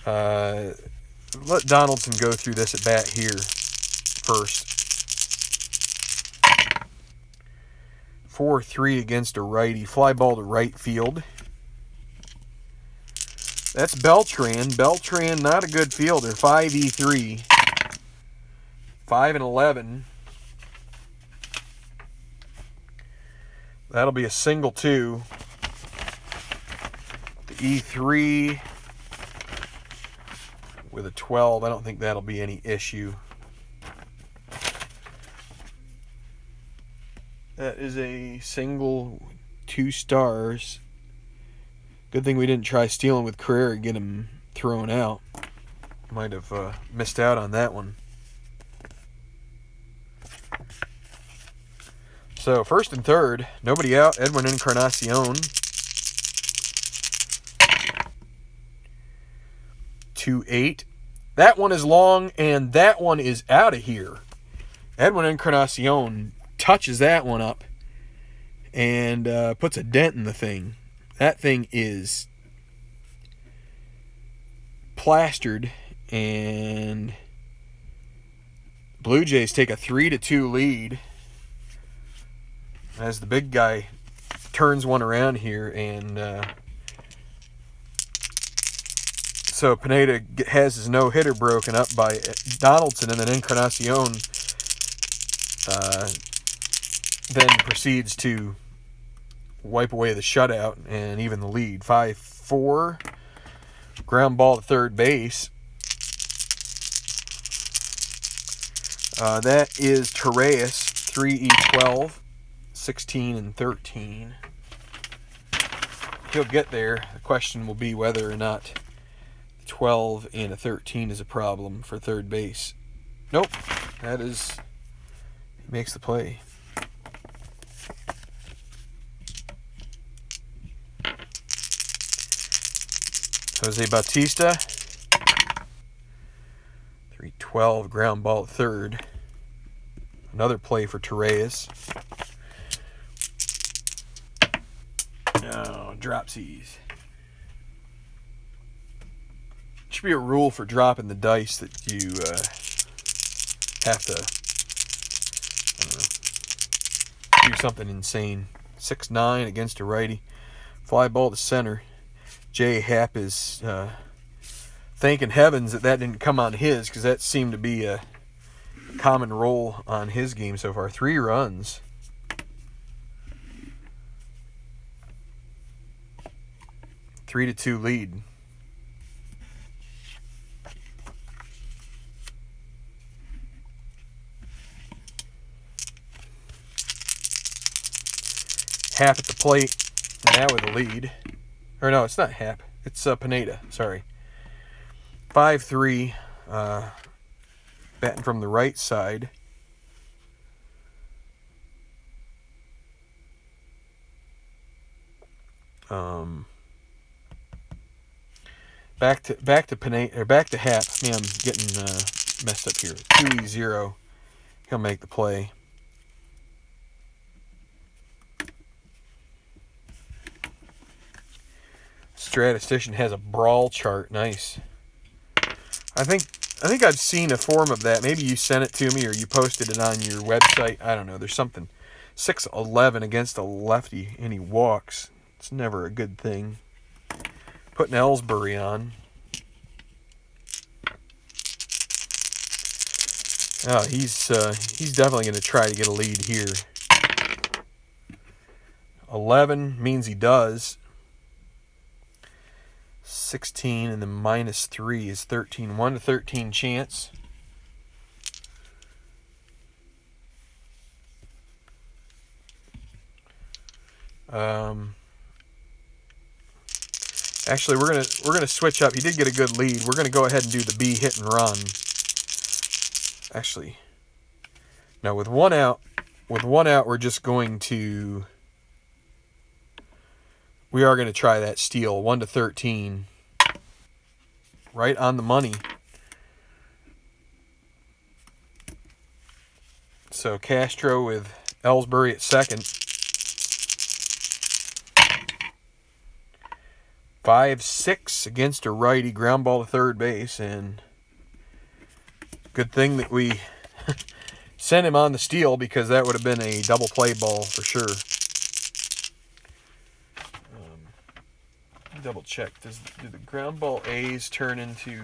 A: Let Donaldson go through this at bat here first. 4-3 against a righty. Fly ball to right field. That's Beltran. Beltran, not a good fielder. 5-3. 5 and 11. That'll be a single 2. The E3 with a 12. I don't think that'll be any issue. That is a single, 2 stars. Good thing we didn't try stealing with Carrera and get him thrown out. Might have missed out on that one. So, first and third, nobody out. Edwin Encarnacion. 2-8. That one is long, and that one is out of here. Edwin Encarnacion touches that one up and puts a dent in the thing. That thing is plastered, and Blue Jays take a 3-2 lead as the big guy turns one around here, and so Pineda has his no-hitter broken up by Donaldson, and then Encarnacion then proceeds to wipe away the shutout and even the lead. 5-4. Ground ball to third base. That is Torreyes, 3E12, 16 and 13. He'll get there. The question will be whether or not 12 and a 13 is a problem for third base. Nope. That is... he makes the play. Jose Bautista. 3-12, ground ball at third. Another play for Torreyes. Oh, dropsies. Should be a rule for dropping the dice that you have to, I don't know, do something insane. 6-9 against a righty. Fly ball to center. Jay Happ is thanking heavens that didn't come on his, because that seemed to be a common role on his game so far. 3 runs. A 3-2 lead. Happ at the plate, now with a lead. Or no, it's not Happ. It's Pineda. Sorry. 5-3. Batting from the right side. Back to Pineda, or back to Happ. Man, I'm getting messed up here. 2-0. He'll make the play. Statistician has a brawl chart. Nice. I think I've seen a form of that. Maybe you sent it to me or you posted it on your website. I don't know. There's something. 6-11 against a lefty, and he walks. It's never a good thing. Putting Ellsbury on. Oh, he's definitely going to try to get a lead here. 11 means he does. 16 and then -3 is 13. 1-13 chance. Actually, we're gonna switch up. He did get a good lead. We're gonna go ahead and do the B hit and run. Actually, now with 1 out, with one out, we are going to try that steal. 1-13. Right on the money. So Castro with Ellsbury at second. 5-6 against a righty, ground ball to third base, and good thing that we sent him on the steal, because that would have been a double play ball for sure. Double check. Do the ground ball A's turn into...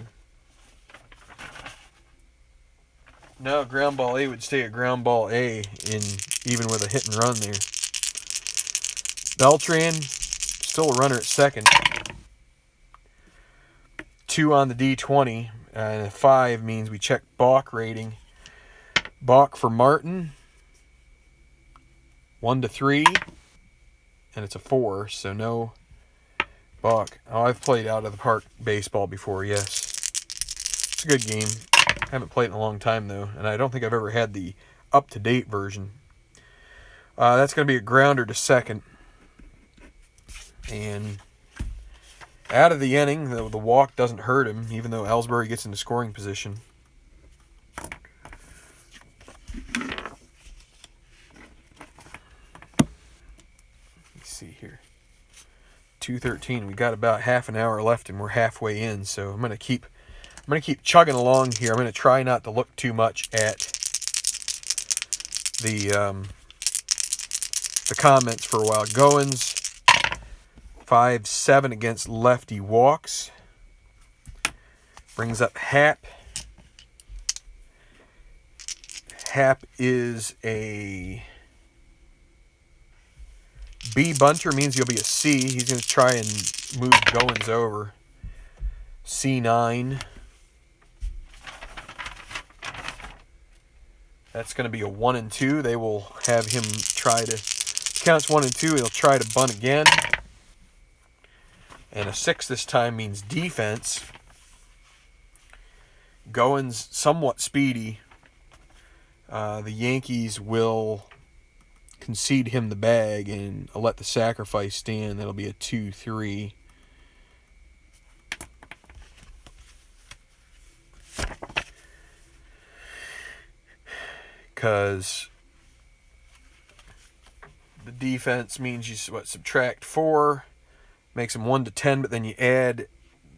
A: No, ground ball A would stay a ground ball A, even with a hit and run there. Beltran, still a runner at second. 2 on the D20, and a 5 means we check balk rating. Balk for Martin, 1-3, and it's a 4, so no balk. Oh, I've played out of the park baseball before, yes. It's a good game. I haven't played it in a long time, though, and I don't think I've ever had the up-to-date version. That's going to be a grounder to second. And out of the inning, the walk doesn't hurt him, even though Ellsbury gets into scoring position. Let's see here. 2:13. We got about half an hour left, and we're halfway in, so I'm going to keep chugging along here. I'm going to try not to look too much at the comments for a while. Goins, 5-7 against lefty walks. Brings up Hap. Hap is a B bunter, means he'll be a C. He's going to try and move Goins over. C9. That's going to be a 1-2. They will have him try to... Counts 1-2. He'll try to bunt again. And a 6 this time means defense. Goins somewhat speedy. The Yankees will concede him the bag and let the sacrifice stand. That'll be a 2-3. Because the defense means you subtract 4, makes them 1-10, but then you add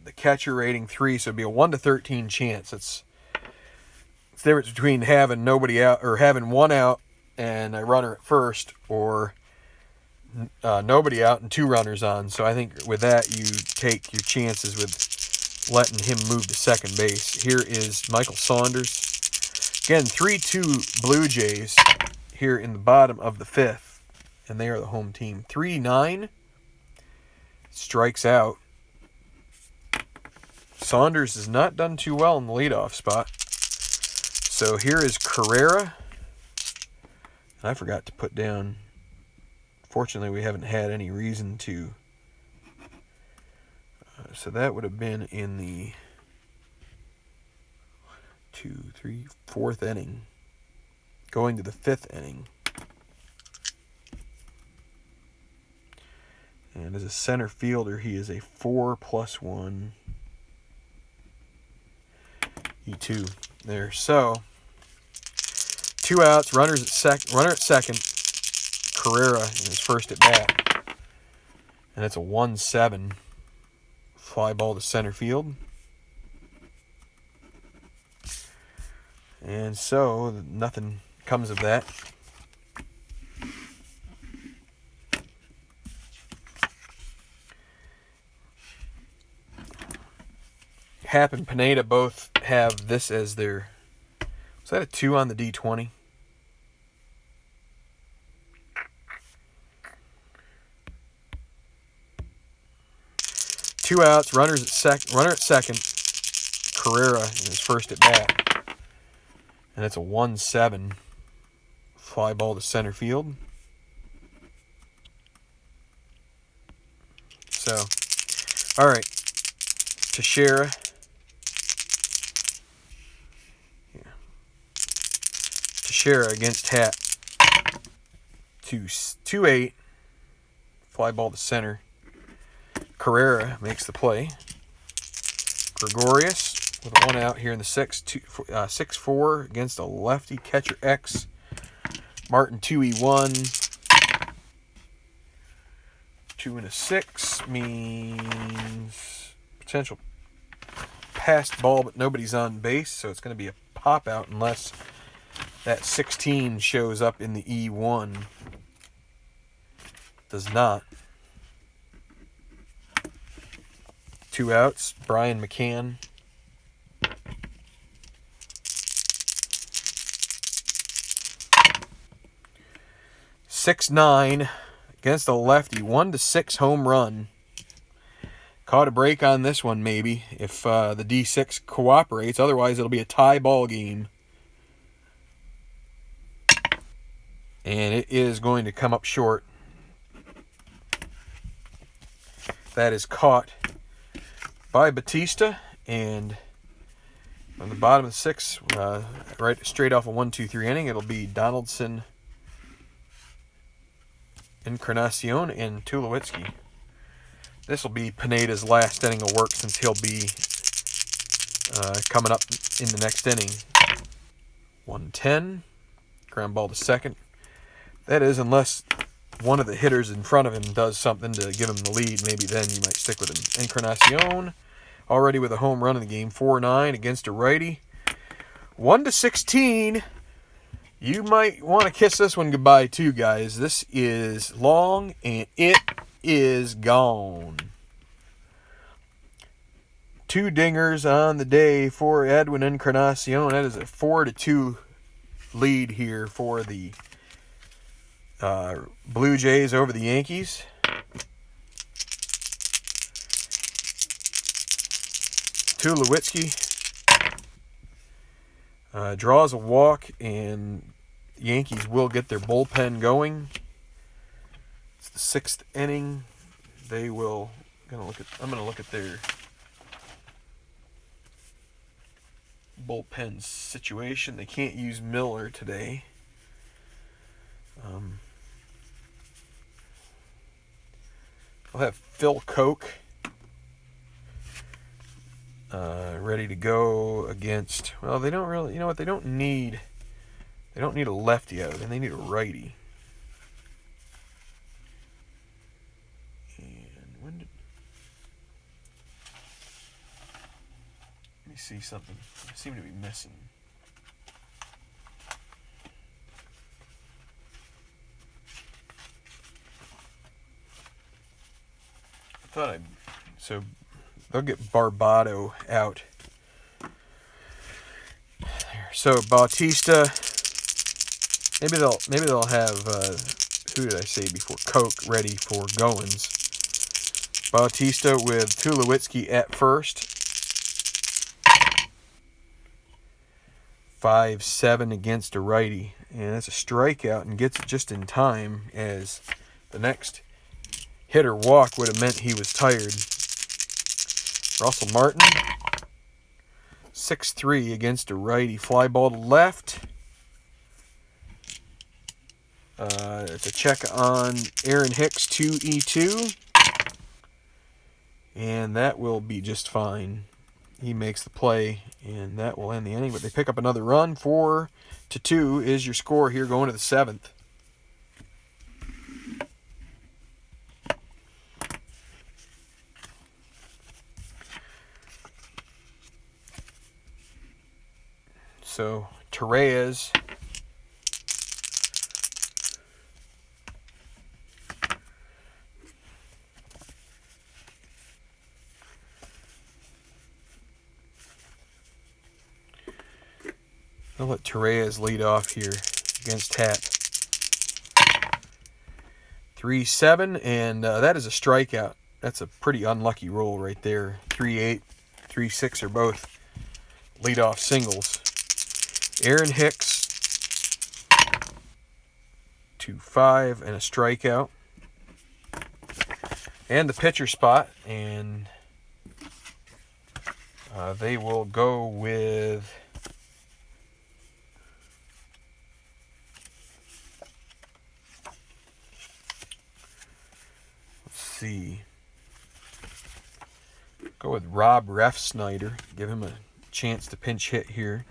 A: the catcher rating 3, so it'd be a 1-13 chance. It's the difference between having nobody out, or having one out and a runner at first, or nobody out and 2 runners on. So I think with that, you take your chances with letting him move to second base. Here is Michael Saunders. Again, 3-2 Blue Jays here in the bottom of the 5th, and they are the home team. 3-9, strikes out. Saunders has not done too well in the leadoff spot. So here is Carrera. And I forgot to put down, fortunately we haven't had any reason to. So that would have been in the 4th inning. Going to the 5th inning. And as a center fielder, he is a 4+1 E2 there. So 2 outs, runner at second. Carrera in his first at bat, and it's a 1-7 fly ball to center field. And so nothing comes of that. Hap and Pineda both have this as their... Was that a 2 on the D20? Two outs, runner at second. Carrera in his first at bat, and it's a 1-7 fly ball to center field. So, all right, Teixeira. Teixeira against Hap. to 2-8. Fly ball to center. Carrera makes the play. Gregorius with a 1 out here in the 6-4 against a lefty catcher X. Martin 2-1. 2 and a 6 means potential passed ball, but nobody's on base, so it's going to be a pop out unless that 16 shows up in the E1. Does not. 2 outs. Brian McCann. (6-9) against a lefty. 1-6 home run. Caught a break on this one maybe if the D6 cooperates. Otherwise, it'll be a tie ball game. And it is going to come up short. That is caught by Batista, and on the bottom of the 6th, right straight off a 1-2-3 inning, it'll be Donaldson, Encarnacion, and Tulowitzki. This will be Pineda's last inning of work since he'll be coming up in the next inning. 1-10, ground ball to second. That is, unless one of the hitters in front of him does something to give him the lead, maybe then you might stick with him. Encarnacion, already with a home run in the game, 4-9 against a righty. 1-16. You might want to kiss this one goodbye too, guys. This is long, and it is gone. 2 dingers on the day for Edwin Encarnacion. That is a 4-2 lead here for the Blue Jays over the Yankees. Tulowitzki draws a walk, and the Yankees will get their bullpen going. It's the 6th inning. They will. I'm going to look at their bullpen situation. They can't use Miller today. I'll have Phil Koch ready to go against. Well, they don't really. You know what? They don't need a lefty out, and they need a righty. And when did? Let me see something. I seem to be missing. So they'll get Barbado out. So Bautista, maybe they'll have who did I say before? Koch ready for Goins. Bautista with Tulowitzki at first. 5-7 against a righty, and that's a strikeout, and gets it just in time as the next hitter walk would have meant he was tired. Russell Martin, 6-3 against a righty. Fly ball to left. It's a check on Aaron Hicks, 2-2. And that will be just fine. He makes the play, and that will end the inning. But they pick up another run. 4-2 is your score here going to the 7th. So, Torres I'll let Torres lead off here against Happ. 3-7, and that is a strikeout. That's a pretty unlucky roll right there. 3-8, 3-6 are both leadoff singles. Aaron Hicks, 2-5, and a strikeout. And the pitcher spot, and they will go with see. Go with Rob Refsnyder. Give him a chance to pinch hit here.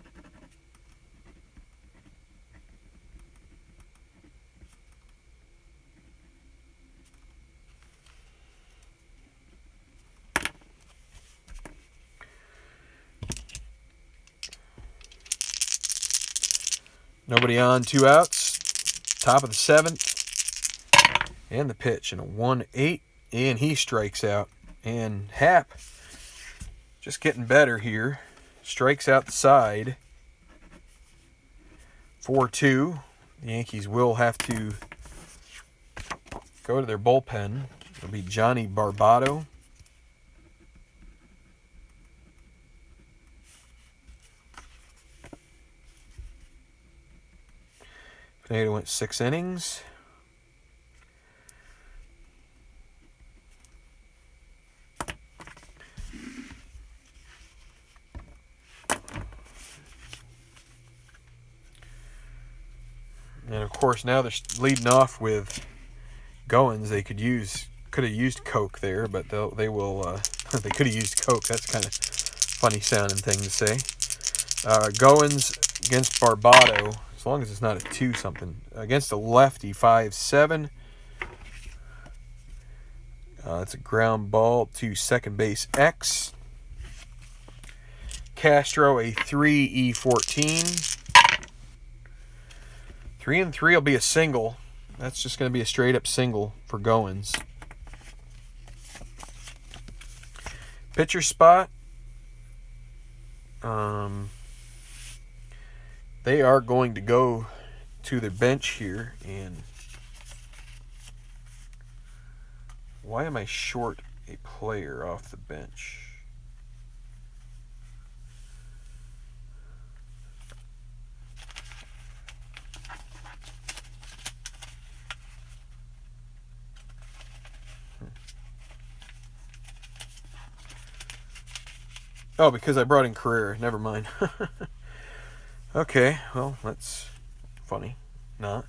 A: Nobody on, 2 outs. Top of the 7th. And the pitch. And a 1-8. And he strikes out. And Happ, just getting better here. Strikes out the side. 4-2. The Yankees will have to go to their bullpen. It'll be Johnny Barbato. Pineda went 6 innings. And of course now they're leading off with Goins. They could have used Coke there, but they will. They could have used Coke. That's kind of funny sounding thing to say. Goins against Barbato. As long as it's not a 2-something. Against a lefty, 5-7. It's a ground ball to second base X. Castro, a 3E14. 3-3 will be a single. That's just going to be a straight-up single for Goins. Pitcher spot. They are going to go to their bench here. And why am I short a player off the bench? Oh, because I brought in Carrera. Never mind. Okay, well, that's funny. Not.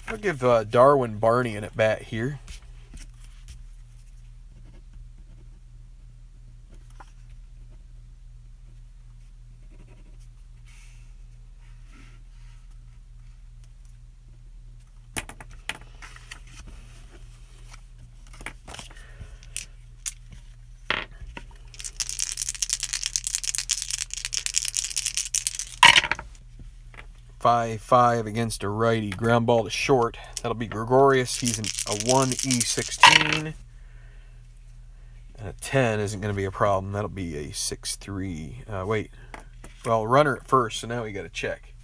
A: I'll give Darwin Barney an at-bat here. Five against a righty. Ground ball to short. That'll be Gregorius. He's a 1E16. And a 10 isn't going to be a problem. That'll be a 6-3. Wait. Well, runner at first, so now we got to check.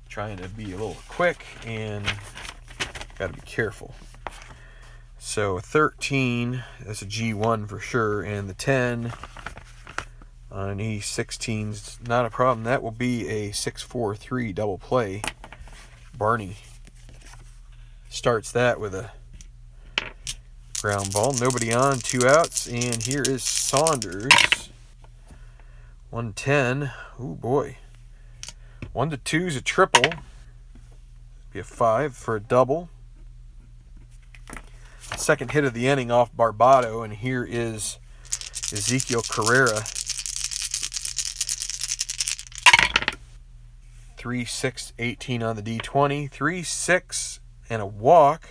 A: Trying to be a little quick and got to be careful. So a 13, that's a G1 for sure, and the 10 on an E16 is not a problem. That will be a 6-4-3 double play. Barney starts that with a ground ball. Nobody on, 2 outs, and here is Saunders. 110. Oh boy. 1-2 is a triple. Be a 5 for a double. Second hit of the inning off Barbato, and here is Ezekiel Carrera. 3-6-18 on the D20. 3-6 and a walk.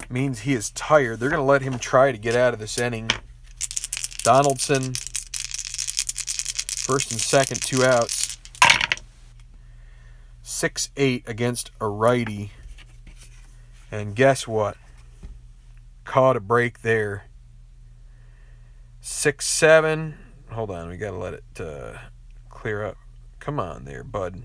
A: Means he is tired. They're going to let him try to get out of this inning. Donaldson, first and second, 2 outs. 6-8 against a righty. And guess what? Caught a break there. 6-7. Hold on, we got to let it clear up. Come on there, bud.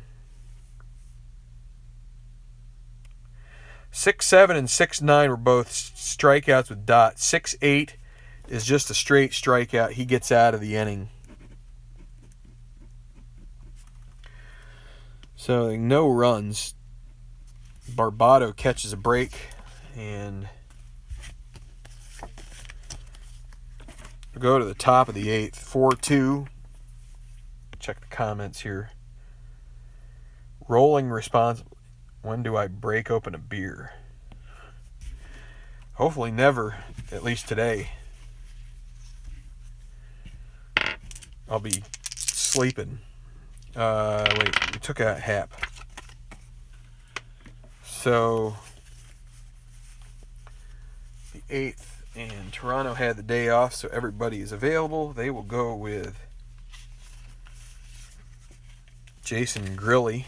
A: 6-7 and 6-9 were both strikeouts with dots. 6-8 is just a straight strikeout. He gets out of the inning. So no runs. Barbato catches a break, and we'll go to the top of the 8th. 4-2. Check the comments here. Rolling responsibly. When do I break open a beer? Hopefully never, at least today. I'll be sleeping. Wait, we took out Hap. So, the 8th, and Toronto had the day off, so everybody is available. They will go with Jason Grilly.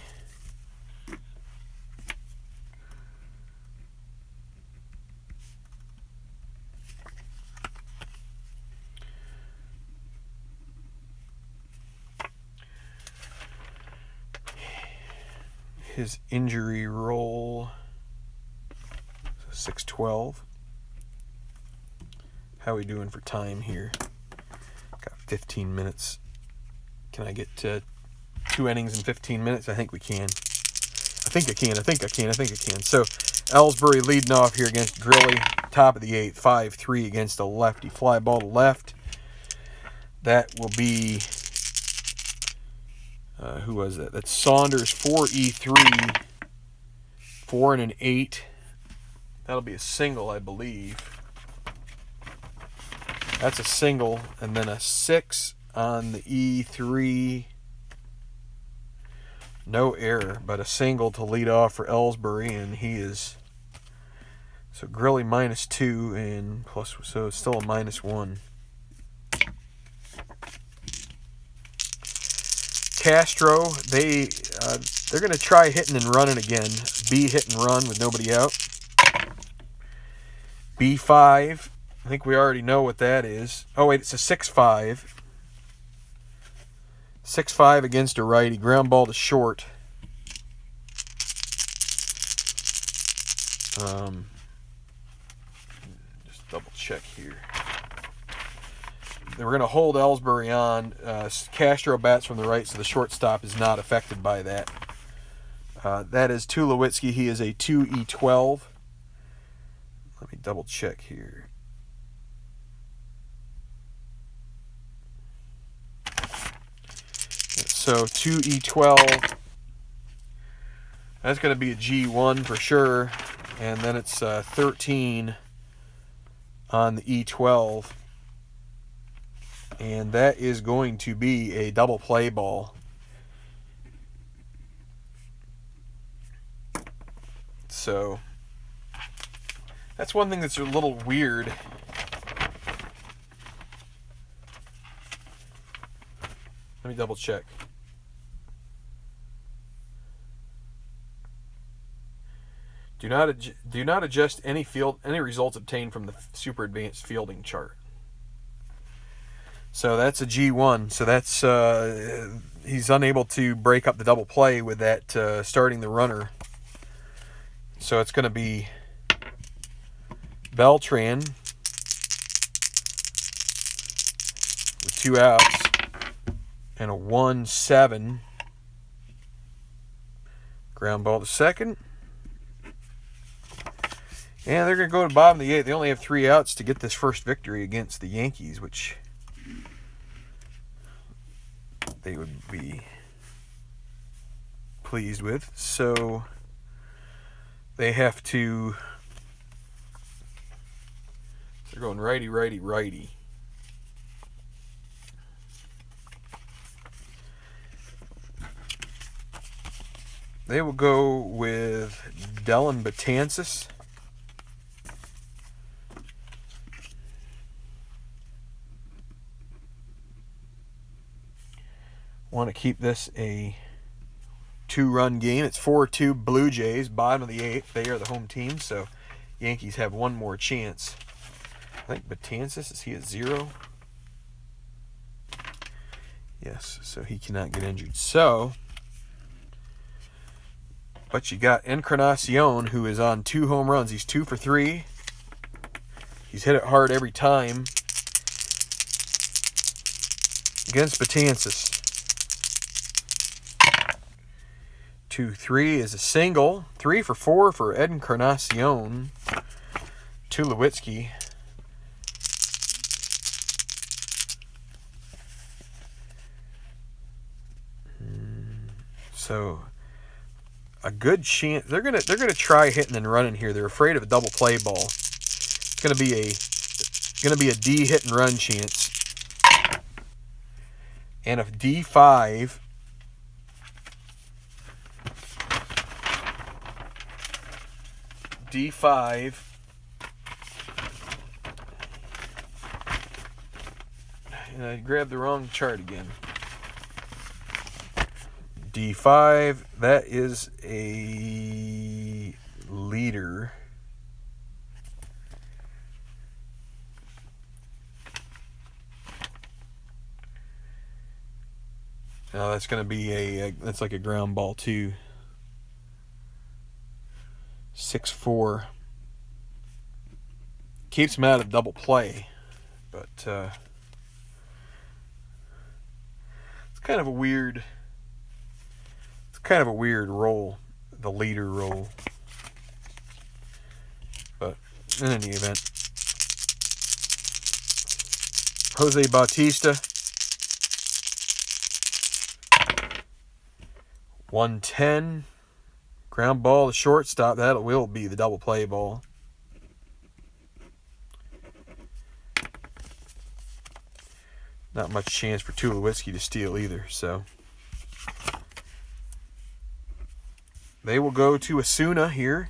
A: His injury roll, 6-12. How are we doing for time here? Got 15 minutes. Can I get to 2 innings in 15 minutes? I think we can. I think I can. So, Ellsbury leading off here against Grilly. Top of the 8th, 5-3 against a lefty. Fly ball to left. That will be... who was that? That's Saunders, 4E3. 4 and an 8. That'll be a single, I believe. That's a single. And then a 6 on the E3. No error, but a single to lead off for Ellsbury. And he is... So Grilly -2 and plus... So it's still a -1. Castro, they're going to try hitting and running again. B hit and run with nobody out. B5, I think we already know what that is. Oh, wait, it's a 6-5. 6-5 against a righty. Ground ball to short. Just double check here. We're going to hold Ellsbury on. Castro bats from the right, so the shortstop is not affected by that. That is Tulowitzki. He is a 2E12. Let me double check here. So 2E12. That's going to be a G1 for sure. And then it's 13 on the E12. And that is going to be a double play ball. So, that's one thing that's a little weird. Let me double check. Do not adjust any results obtained from the super advanced fielding chart. So that's a G1. So that's he's unable to break up the double play with that starting the runner. So it's going to be Beltran with 2 outs and a 1-7. Ground ball to second. And they're going to go to the bottom of the 8th. They only have 3 outs to get this first victory against the Yankees, which they would be pleased with. So they have to... They're going righty, righty, righty. They will go with Dellin Betances. Want to keep this a 2-run game. It's 4-2 Blue Jays, bottom of the 8th. They are the home team, so Yankees have one more chance. I think Betances, is he at 0? Yes, so he cannot get injured. So, but you got Encarnacion, who is on 2 home runs. He's 2 for 3. He's hit it hard every time against Betances. 2-3 is a single. 3 for 4 for Encarnacion. Tulowitzki. So a good chance. They're gonna try hitting and running here. They're afraid of a double play ball. It's gonna be a D hit and run chance. And if D5 and I grabbed the wrong chart again. D5, that is a leader. Now that's going to be that's like a ground ball too. 6-4. Keeps him out of double play, but it's kind of a weird role, the leader role. But in any event, Jose Bautista, 110, ground ball to shortstop. That will be the double play ball. Not much chance for Tulowitzki to steal either, so they will go to Osuna here.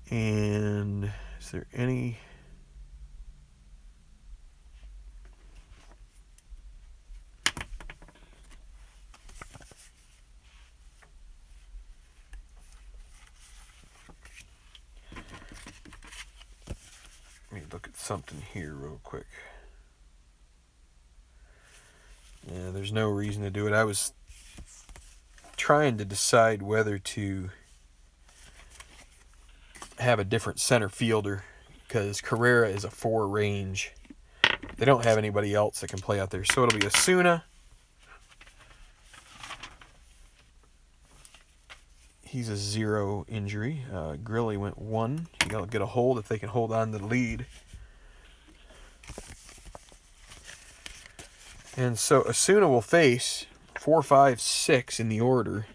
A: And is there any... Let me look at something here real quick. Yeah, there's no reason to do it. I was trying to decide whether to have a different center fielder because Carrera is a 4 range. They don't have anybody else that can play out there. So it'll be Osuna. He's a 0 injury. Grilly went 1. You got to get a hold if they can hold on to the lead. And so Osuna will face 4, 5, 6 in the order.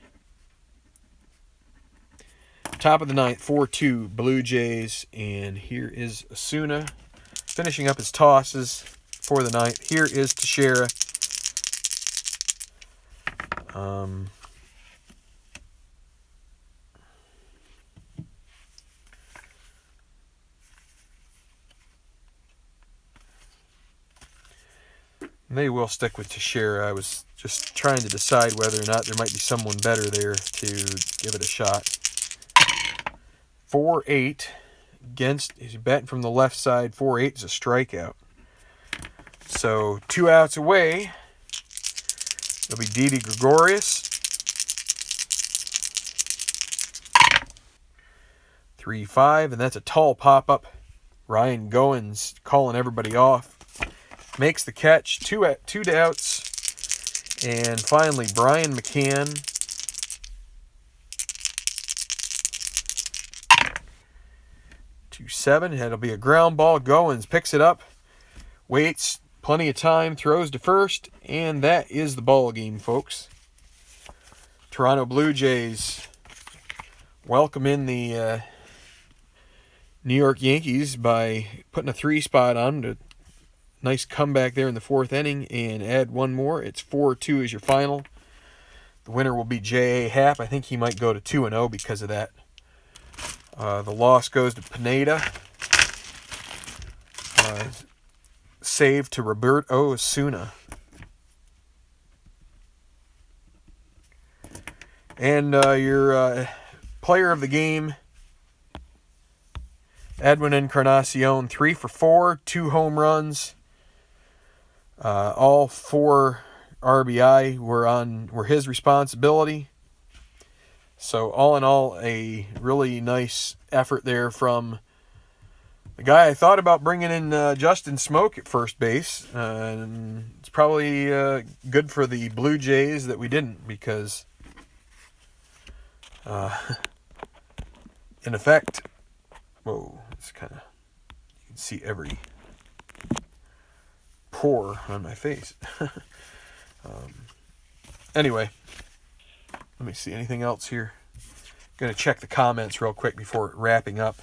A: Top of the 9th, 4-2 Blue Jays. And here is Osuna finishing up his tosses for the 9th. Here is Teixeira. They will stick with Teixeira. I was just trying to decide whether or not there might be someone better there to give it a shot. 4-8 against, he's batting from the left side. 4-8 is a strikeout. So 2 outs away. It'll be Didi Gregorius. 3-5, and that's a tall pop-up. Ryan Goins calling everybody off. Makes the catch, 2 outs. And finally, Brian McCann. 2-7, that'll be a ground ball. Goins picks it up, waits, plenty of time, throws to first, and that is the ball game, folks. Toronto Blue Jays welcome in the New York Yankees by putting a 3 spot on to nice comeback there in the 4th inning and add one more. It's 4-2 as your final. The winner will be J.A. Happ. I think he might go to 2-0 because of that. The loss goes to Pineda. Save to Roberto Osuna. And your player of the game, Edwin Encarnacion, 3 for 4, 2 home runs. All 4 RBI were his responsibility. So all in all, a really nice effort there from the guy I thought about bringing in, Justin Smoke at first base. And it's probably good for the Blue Jays that we didn't, because in effect, whoa, it's kind of, you can see every pore on my face. Anyway, let me see anything else here. Going to check the comments real quick before wrapping up.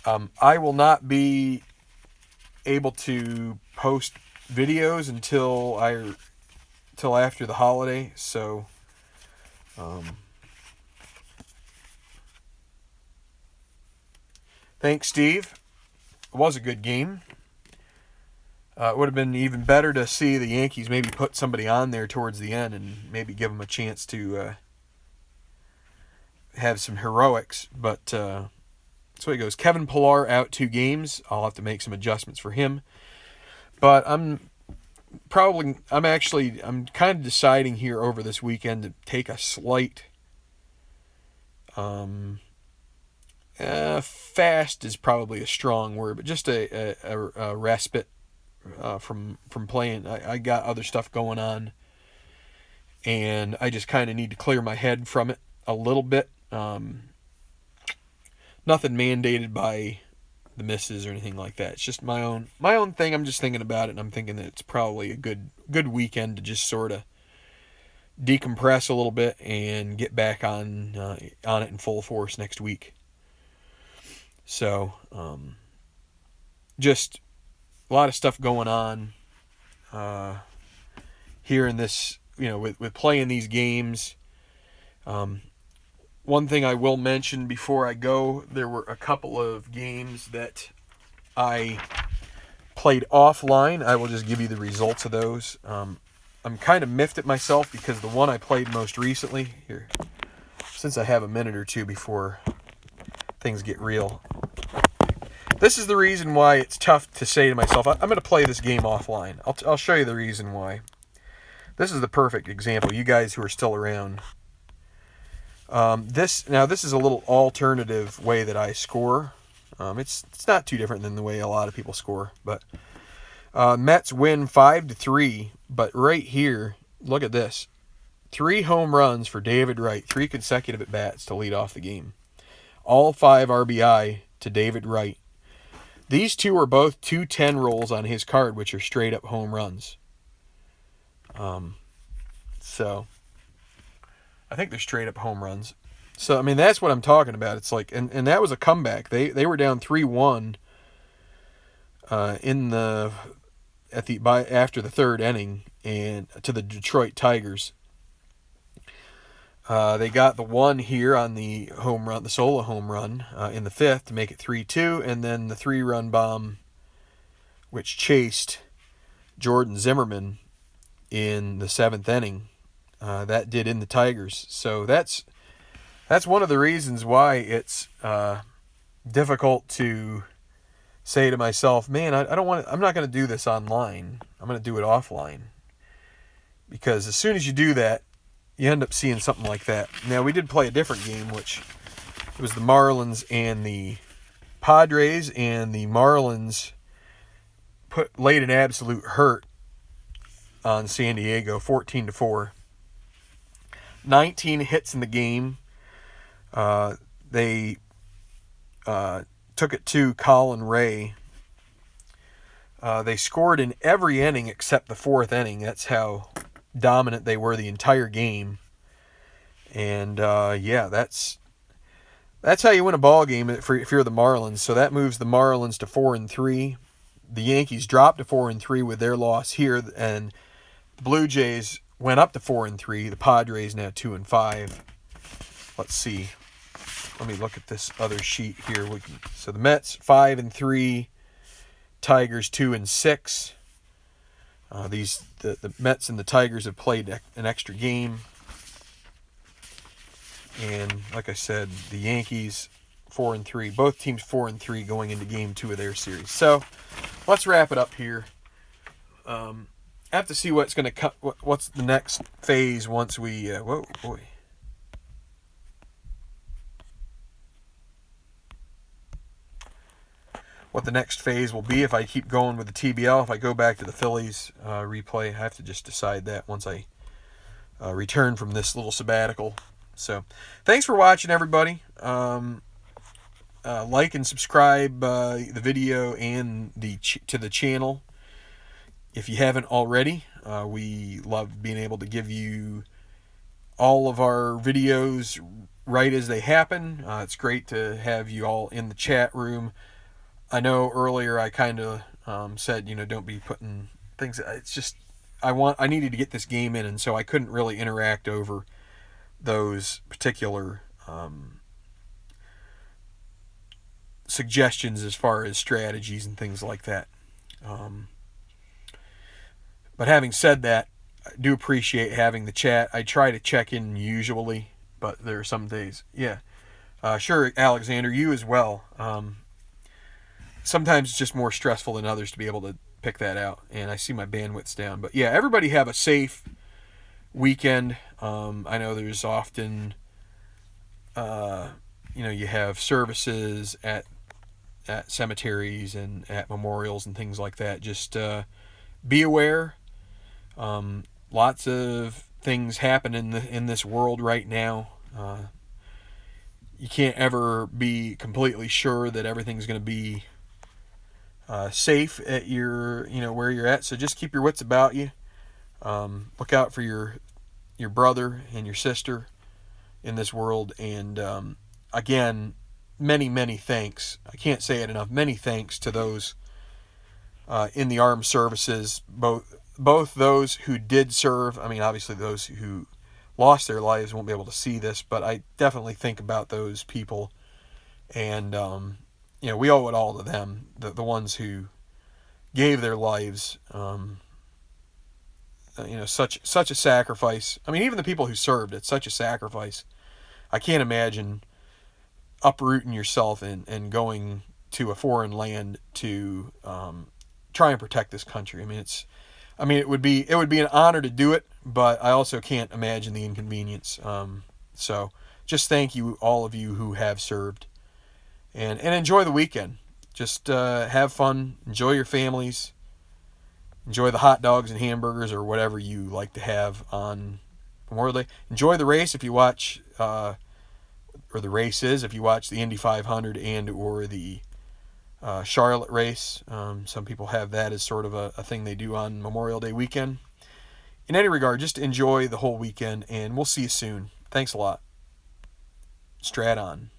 A: I will not be able to post videos until after the holiday, so thanks, Steve. It was a good game. It would have been even better to see the Yankees maybe put somebody on there towards the end and maybe give them a chance to have some heroics. But that's what it goes. Kevin Pillar out 2 games. I'll have to make some adjustments for him. But I'm kind of deciding here over this weekend to take a slight fast is probably a strong word, but just a respite from playing. I got other stuff going on, and I just kind of need to clear my head from it a little bit. Nothing mandated by the missus or anything like that. It's just my own thing. I'm just thinking about it, and I'm thinking that it's probably a good weekend to just sort of decompress a little bit and get back on it in full force next week. So, just a lot of stuff going on here in this, with playing these games. One thing I will mention before I go, there were a couple of games that I played offline. I will just give you the results of those. I'm kind of miffed at myself because the one I played most recently, here, since I have a minute or two before things get real. This is the reason why it's tough to say to myself, I'm going to play this game offline. I'll show you the reason why. This is the perfect example, you guys who are still around. This is a little alternative way that I score. It's not too different than the way a lot of people score, but Mets win 5-3. But right here, look at this: 3 home runs for David Wright, 3 consecutive at bats to lead off the game. All 5 RBI to David Wright. These 2 are both 210 rolls on his card, which are straight up home runs. So I think they're straight up home runs. So, I mean, that's what I'm talking about. It's like, and that was a comeback. They were down 3-1 after the 3rd inning and to the Detroit Tigers. They got the 1 here on the home run, the solo home run in the 5th to make it 3-2, and then the 3-run bomb, which chased Jordan Zimmerman in the 7th inning. That did in the Tigers. So that's one of the reasons why it's difficult to say to myself, man, I'm not going to do this online. I'm going to do it offline. Because as soon as you do that, you end up seeing something like that. Now, we did play a different game, which was the Marlins and the Padres, and the Marlins laid an absolute hurt on San Diego, 14-4. 19 hits in the game. They took it to Colin Ray. They scored in every inning except the 4th inning. That's how dominant they were the entire game. And that's how you win a ball game if you're the Marlins. So that moves the Marlins to 4-3. The Yankees dropped to 4-3 with their loss here, and the Blue Jays went up to 4-3. The Padres now 2-5. Let's see. Let me look at this other sheet here. So the Mets 5-3, Tigers 2-6. The Mets and the Tigers have played an extra game, and like I said, the Yankees 4-3. Both teams 4-3 going into Game 2 of their series. So let's wrap it up here. I have to see what's going to cut. What's the next phase once we? Whoa, boy. What the next phase will be if I keep going with the TBL. If I go back to the Phillies replay, I have to just decide that once I return from this little sabbatical. So, thanks for watching, everybody. Like and subscribe the video and to the channel. If you haven't already, we love being able to give you all of our videos right as they happen. It's great to have you all in the chat room. I know earlier I kind of said, don't be putting things. It's just I needed to get this game in, and so I couldn't really interact over those particular suggestions as far as strategies and things like that. But having said that, I do appreciate having the chat. I try to check in usually, but there are some days. Yeah. Sure, Alexander, you as well. Sometimes it's just more stressful than others to be able to pick that out, and I see my bandwidth's down. But yeah, everybody have a safe weekend. I know there's often, you have services at cemeteries and at memorials and things like that. Just be aware. Lots of things happen in this world right now. You can't ever be completely sure that everything's going to be safe at your where you're at. So just keep your wits about you. Look out for your brother and your sister in this world. And again, many thanks. I can't say it enough. Many thanks to those in the armed services, both those who did serve. I mean, obviously those who lost their lives won't be able to see this, but I definitely think about those people, and we owe it all to them, the ones who gave their lives. Such a sacrifice. I mean, even the people who served, it's such a sacrifice. I can't imagine uprooting yourself and going to a foreign land to try and protect this country. It would be an honor to do it, but I also can't imagine the inconvenience. So just thank you, all of you who have served, and enjoy the weekend. Just have fun, enjoy your families, enjoy the hot dogs and hamburgers or whatever you like to have on Memorial Day. Enjoy the race if you watch, or the races if you watch the Indy 500 and or the Charlotte race. Some people have that as sort of a thing they do on Memorial Day weekend. In any regard, just enjoy the whole weekend, and we'll see you soon. Thanks a lot. Strat on.